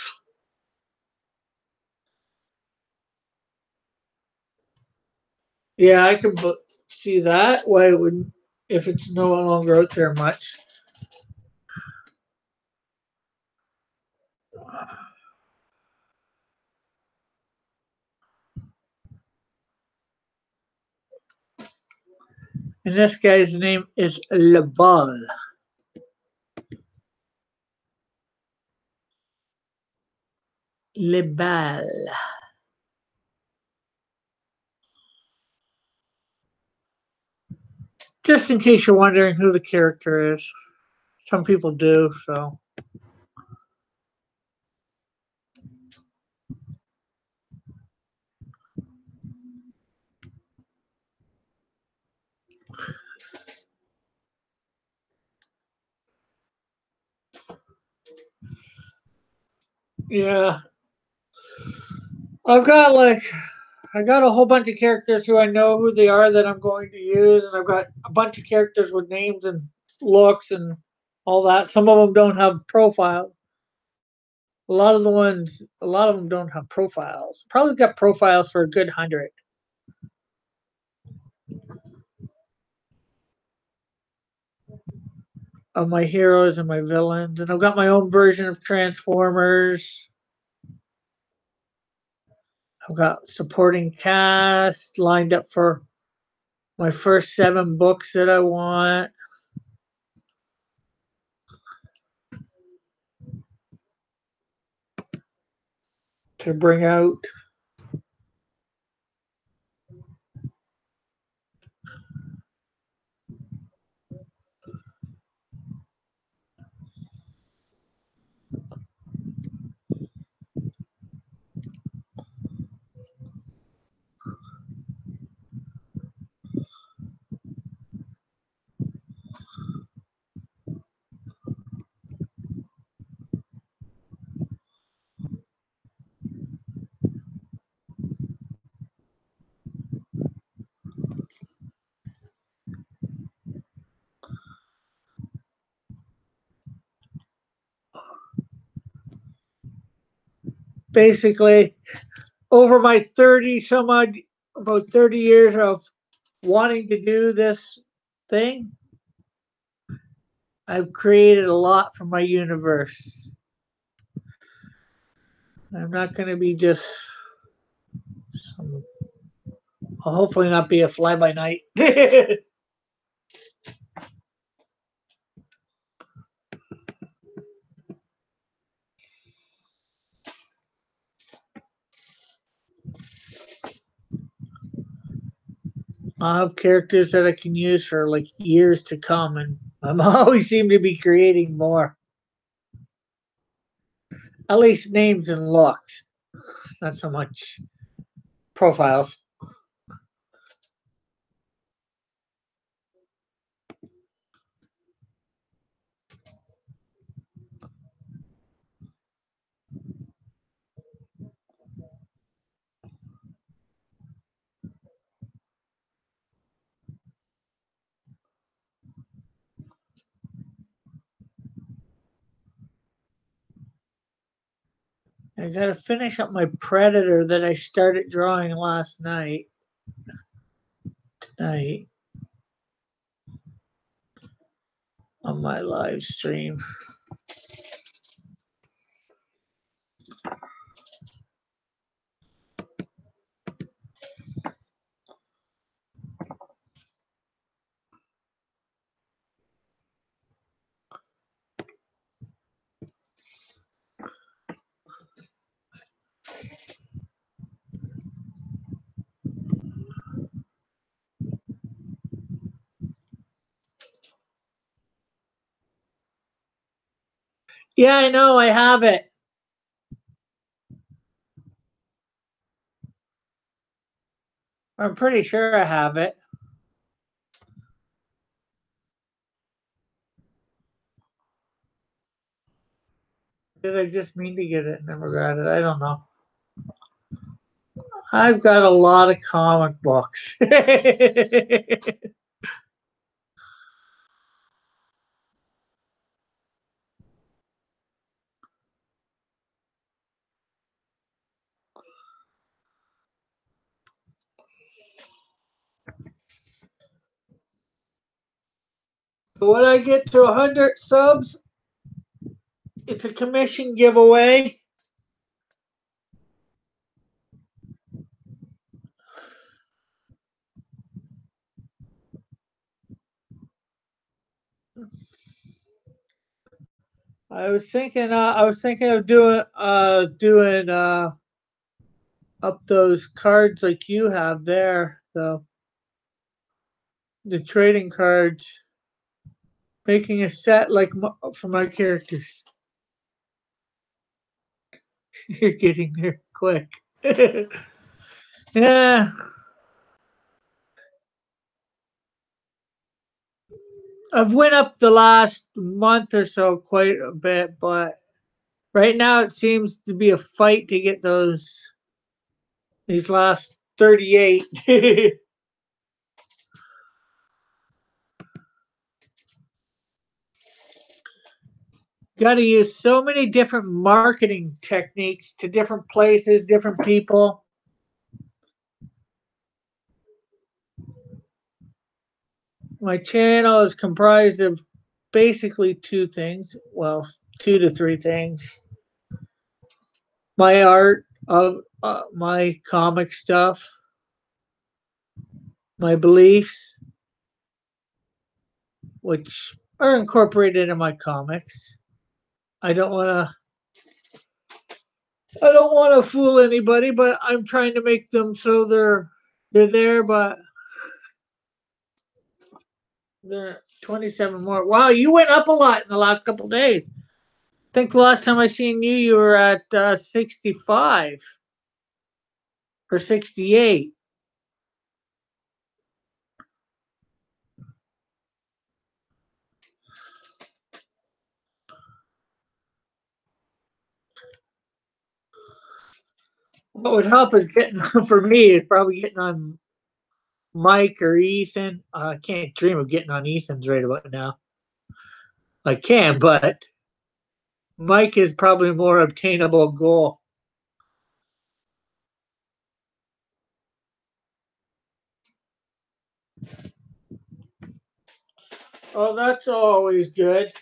yeah, I can see that. Why it would if it's no longer out there much. And this guy's name is Lebal. Lebal. Just in case you're wondering who the character is. Some people do, so. Yeah. I've got like I got a whole bunch of characters who I know who they are that I'm going to use, and I've got a bunch of characters with names and looks and all that. Some of them don't have profile. A lot of them don't have profiles. Probably got profiles for a good 100 of my heroes and my villains, and I've got my own version of Transformers. I've got supporting cast lined up for my first 7 books that I want to bring out. Basically, over my 30 some odd, about 30 years of wanting to do this thing, I've created a lot for my universe. I'm not going to be just some, I'll hopefully not be a fly by night. I'll have characters that I can use for like years to come, and I'm always seem to be creating more. At least names and looks, not so much profiles. I gotta finish up my Predator that I started drawing last night. Tonight on my live stream. Yeah, I know, I have it. I'm pretty sure I have it. Did I just mean to get it and never got it? I don't know. I've got a lot of comic books. When I get to 100 subs, it's a commission giveaway. I was thinking of doing up those cards like you have there, the trading cards, making a set like for my characters. You're getting there quick. Yeah, I've went up the last month or so quite a bit, but right now it seems to be a fight to get these last 38. got to use so many different marketing techniques to different places, different people. My channel is comprised of basically two things. Well, two to three things. My art, of my comic stuff, my beliefs, which are incorporated in my comics. I don't want to. I don't want to fool anybody, but I'm trying to make them so they're there, but they're 27 more. Wow, you went up a lot in the last couple of days. I think the last time I seen you, you were at 65 or 68. What would help is getting for me is probably getting on Mike or Ethan. I can't dream of getting on Ethan's right about now. I can, but Mike is probably a more obtainable goal. Oh, that's always good.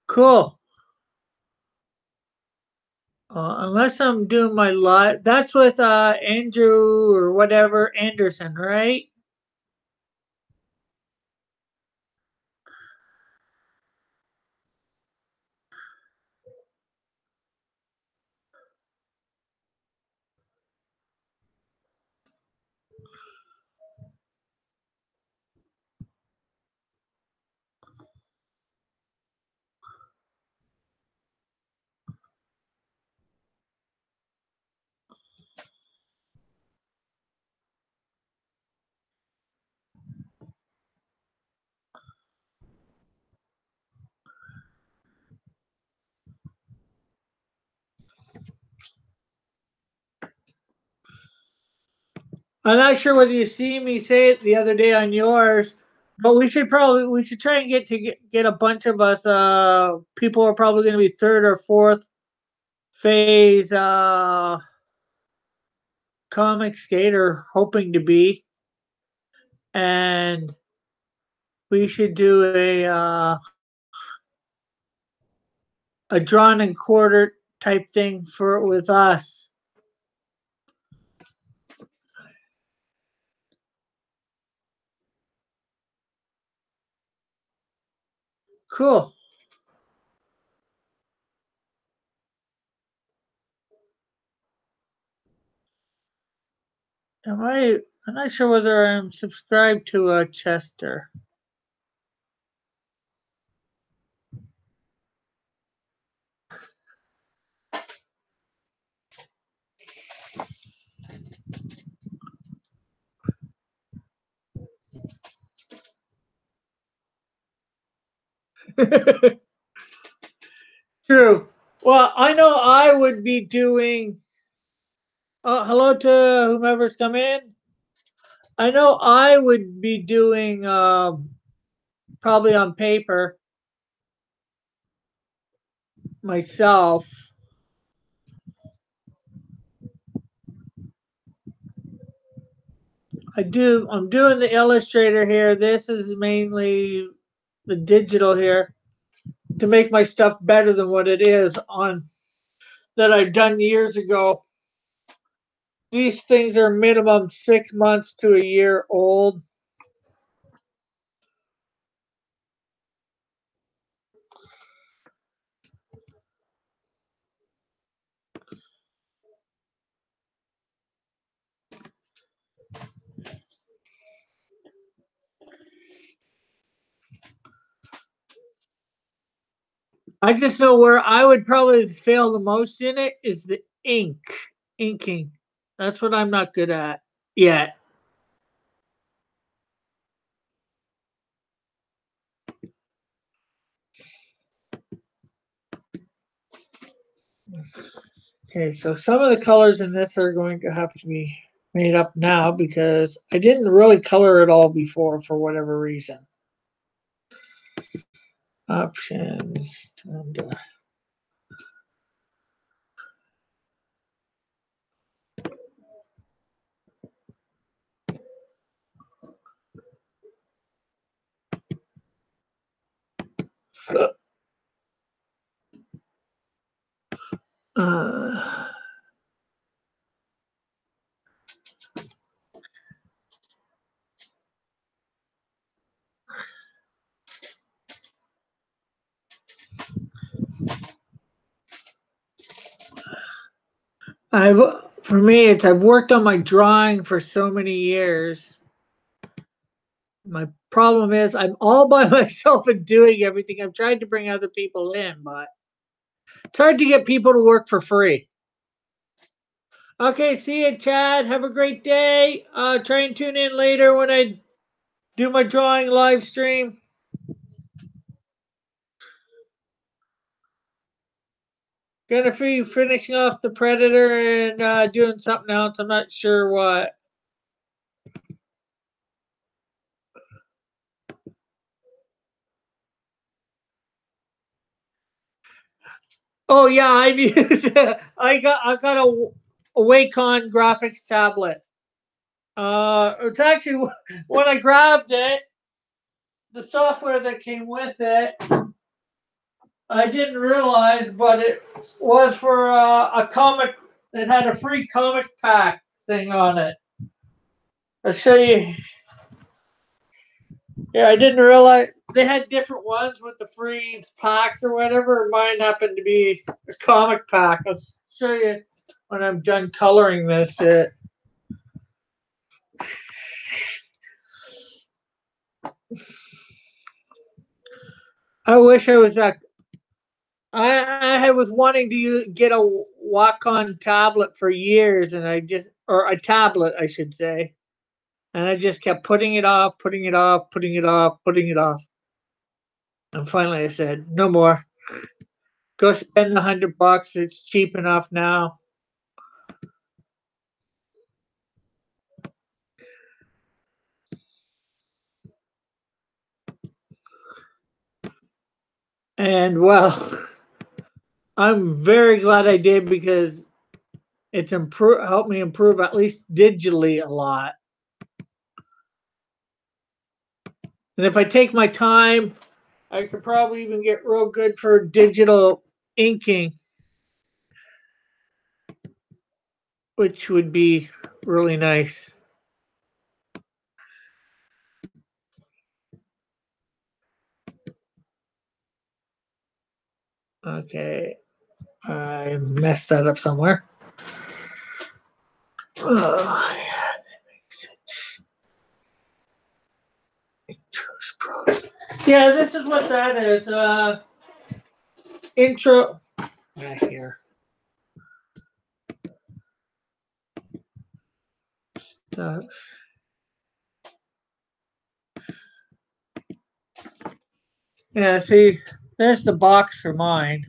Cool. Unless I'm doing my live, that's with Andrew or whatever Anderson, right? I'm not sure whether you see me say it the other day on yours, but we should try and get a bunch of us. People are probably going to be third or fourth phase comic skater, hoping to be, and we should do a drawn and quartered type thing for with us. Cool. Am I? I'm not sure whether I'm subscribed to Chester. True. Well, I know I would be doing. Hello to whomever's come in. I know I would be doing probably on paper myself. I'm doing the Illustrator here. This is mainly the digital here to make my stuff better than what it is on that I've done years ago. These things are minimum 6 months to a year old. I just know where I would probably fail the most in it is the inking. That's what I'm not good at yet. Okay, so some of the colors in this are going to have to be made up now because I didn't really color it all before for whatever reason. Options. And, uh, I've for me, it's I've worked on my drawing for so many years. My problem is I'm all by myself and doing everything. I'm trying to bring other people in, but it's hard to get people to work for free. Okay, see you, Chad. Have a great day. Try and tune in later when I do my drawing live stream. Gonna be finishing off the Predator and doing something else. I'm not sure what. Oh yeah, I've used. I got a Wacom graphics tablet. It's actually when I grabbed it, the software that came with it, I didn't realize, but it was for a comic. It had a free comic pack thing on it. I'll show you. Yeah, I didn't realize they had different ones with the free packs or whatever. Mine happened to be a comic pack. I'll show you when I'm done coloring this. I wish I was that. I was wanting to get a Wacom tablet for years, and or a tablet, I should say, and I just kept putting it off, putting it off, putting it off, putting it off, and finally I said, no more. Go spend $100. It's cheap enough now. And well, I'm very glad I did because it's helped me improve at least digitally a lot. And if I take my time, I could probably even get real good for digital inking, which would be really nice. Okay, I messed that up somewhere. Oh, yeah, that makes sense. Yeah, this is what that is. Intro. Right here. Stuff. Yeah, see, there's the box for mine.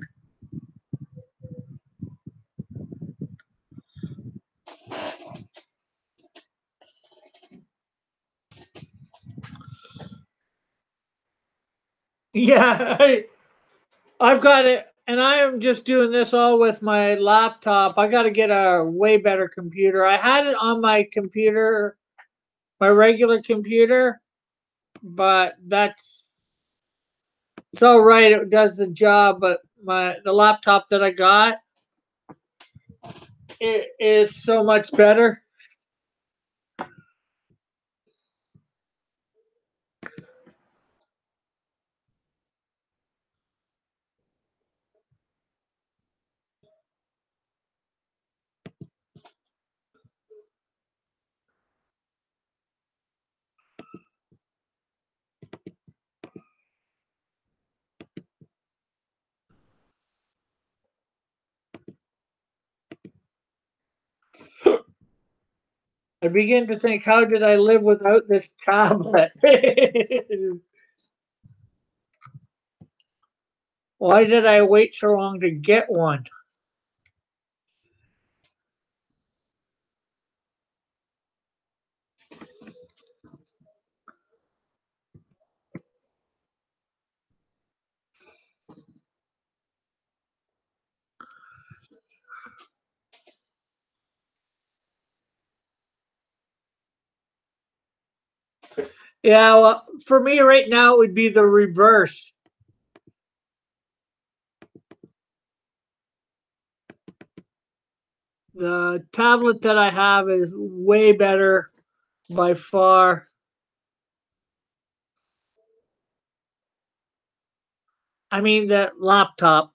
Yeah, I've got it, and I am just doing this all with my laptop. I got to get a way better computer. I had it on my computer, my regular computer, but it's all right. It does the job, but the laptop that I got, it is so much better. I begin to think, how did I live without this tablet? Why did I wait so long to get one? Yeah, well, for me right now, it would be the reverse. The tablet that I have is way better by far. I mean, the laptop.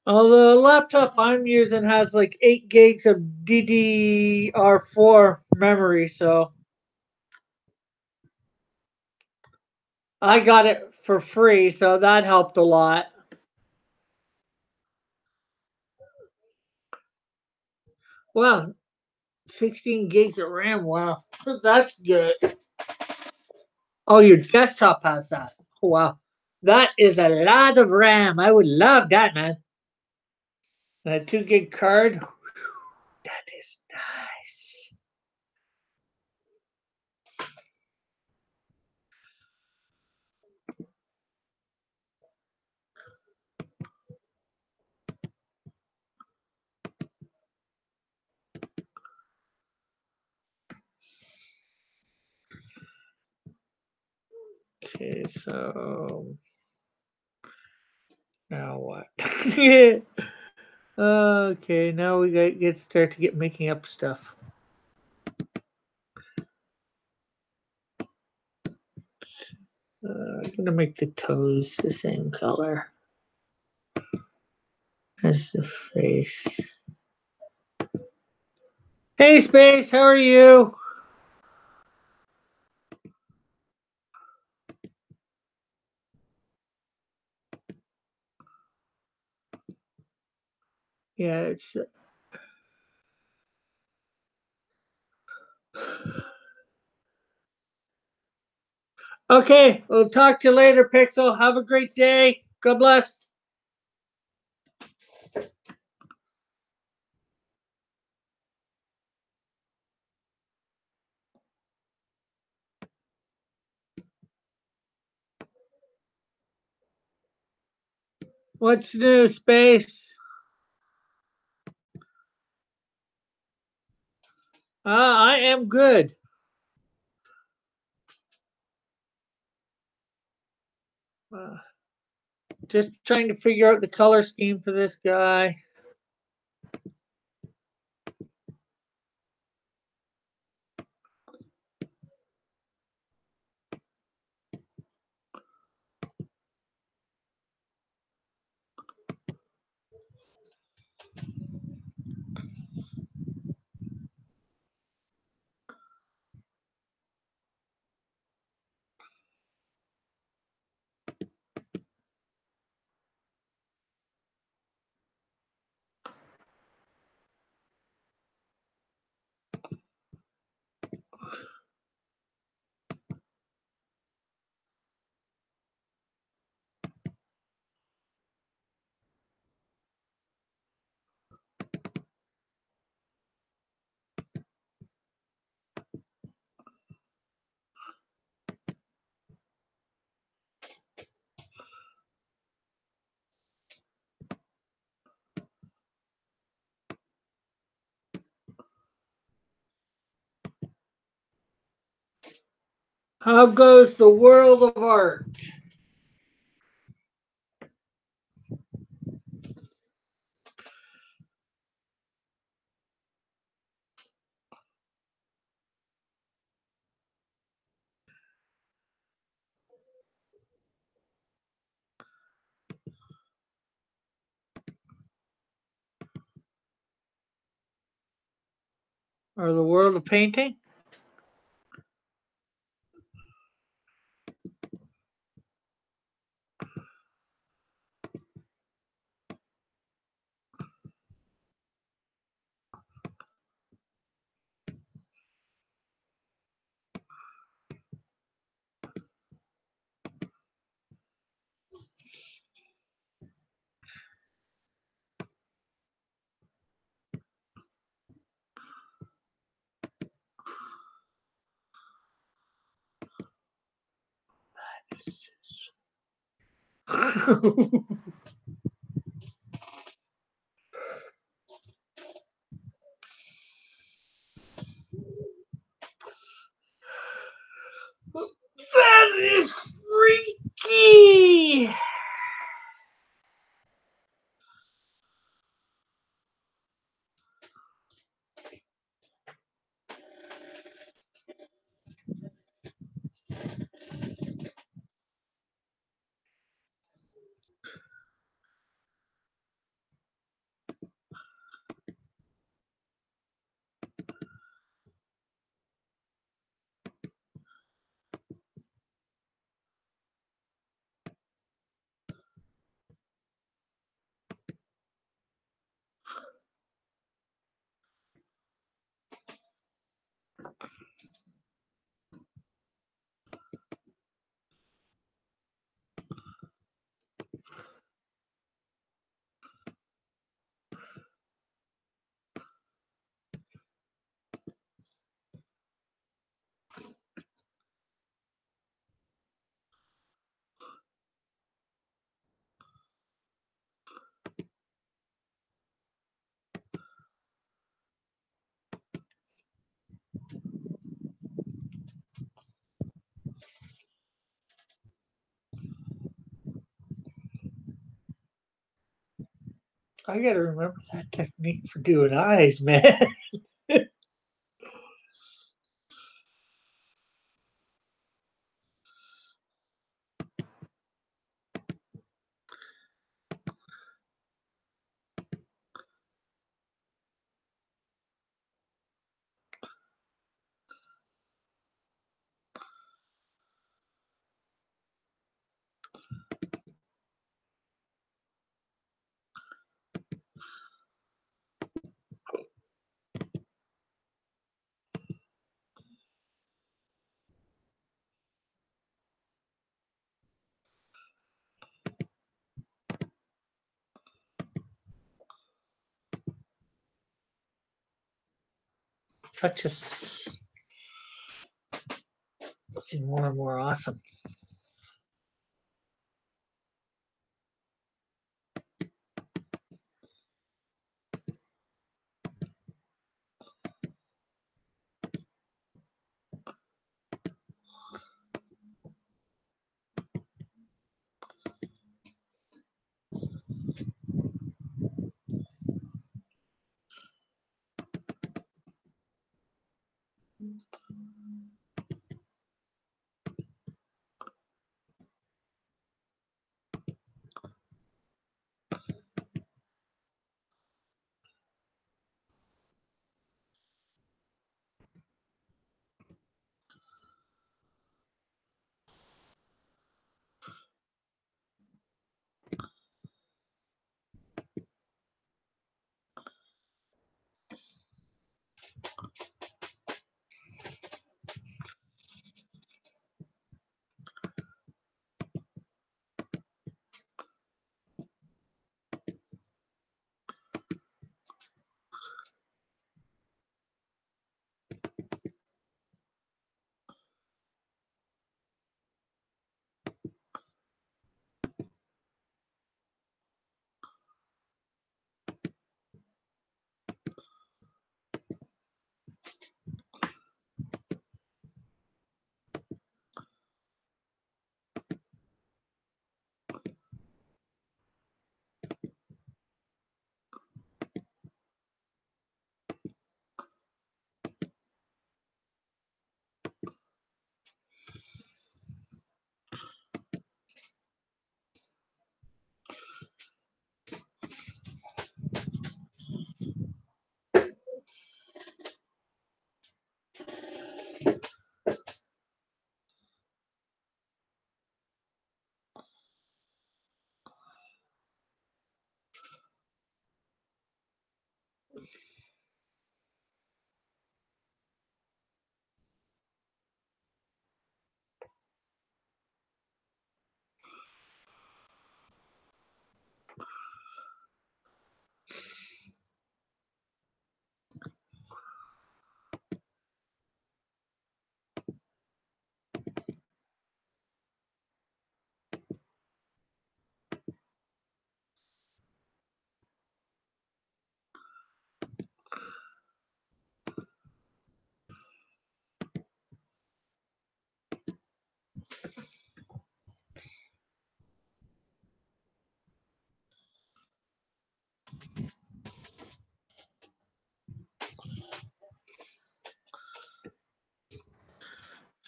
The laptop I'm using has like 8 gigs of DDR4 memory, so I got it for free, so that helped a lot. Wow, 16 gigs of RAM. Wow, that's good. Oh, your desktop has that. Wow, that is a lot of RAM. I would love that, man. And a 2 gig card. That is nice. Okay, so now what? Okay, now we got get start to get making up stuff. I'm gonna make the toes the same color as the face. Hey, Space, how are you? Yeah, it's okay. We'll talk to you later, Pixel. Have a great day. God bless. What's new, Space? I am good. Uh, just trying to figure out the color scheme for this guy. How goes the world of art? or the world of painting. That is freaky. I gotta remember that technique for doing eyes, man. That's just looking more and more awesome.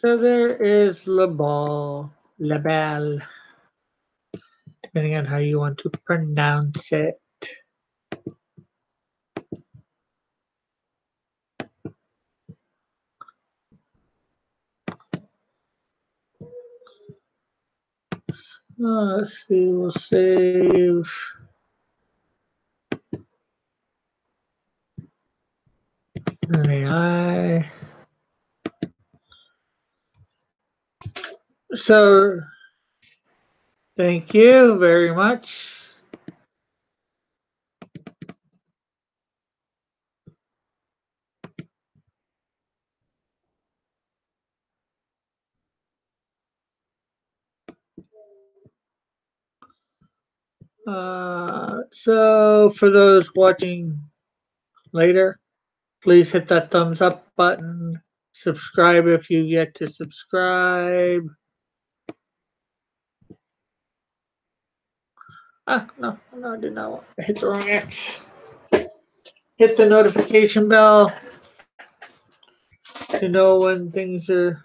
So there is La Belle, depending on how you want to pronounce it. Let's see, we'll save. AI. So, thank you very much. So for those watching later, please hit that thumbs up button. Subscribe if you get to subscribe. No, I did not want to hit the wrong X. Hit the notification bell to know when things are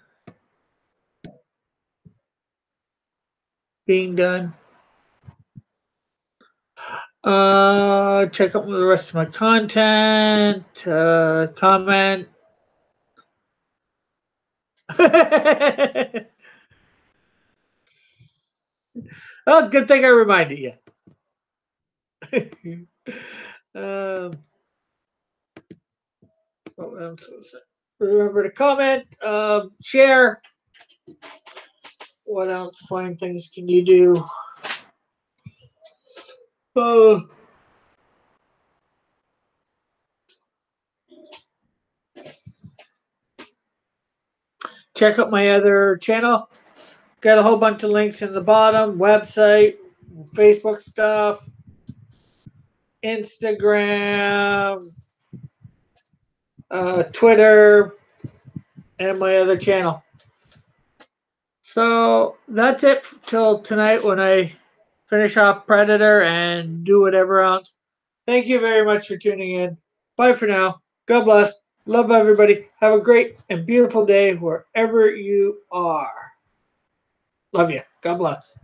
being done. Check out the rest of my content. Comment. Oh, good thing I reminded you. um, what else was it? Remember to comment, share. What else fine things can you do? Uh, Check out my other channel. Got a whole bunch of links in the bottom. Website, Facebook stuff, Instagram, Twitter, and my other channel. So that's it till tonight when I finish off Predator and do whatever else. Thank you very much for tuning in. Bye for now. God bless. Love everybody. Have a great and beautiful day wherever you are. Love you. God bless.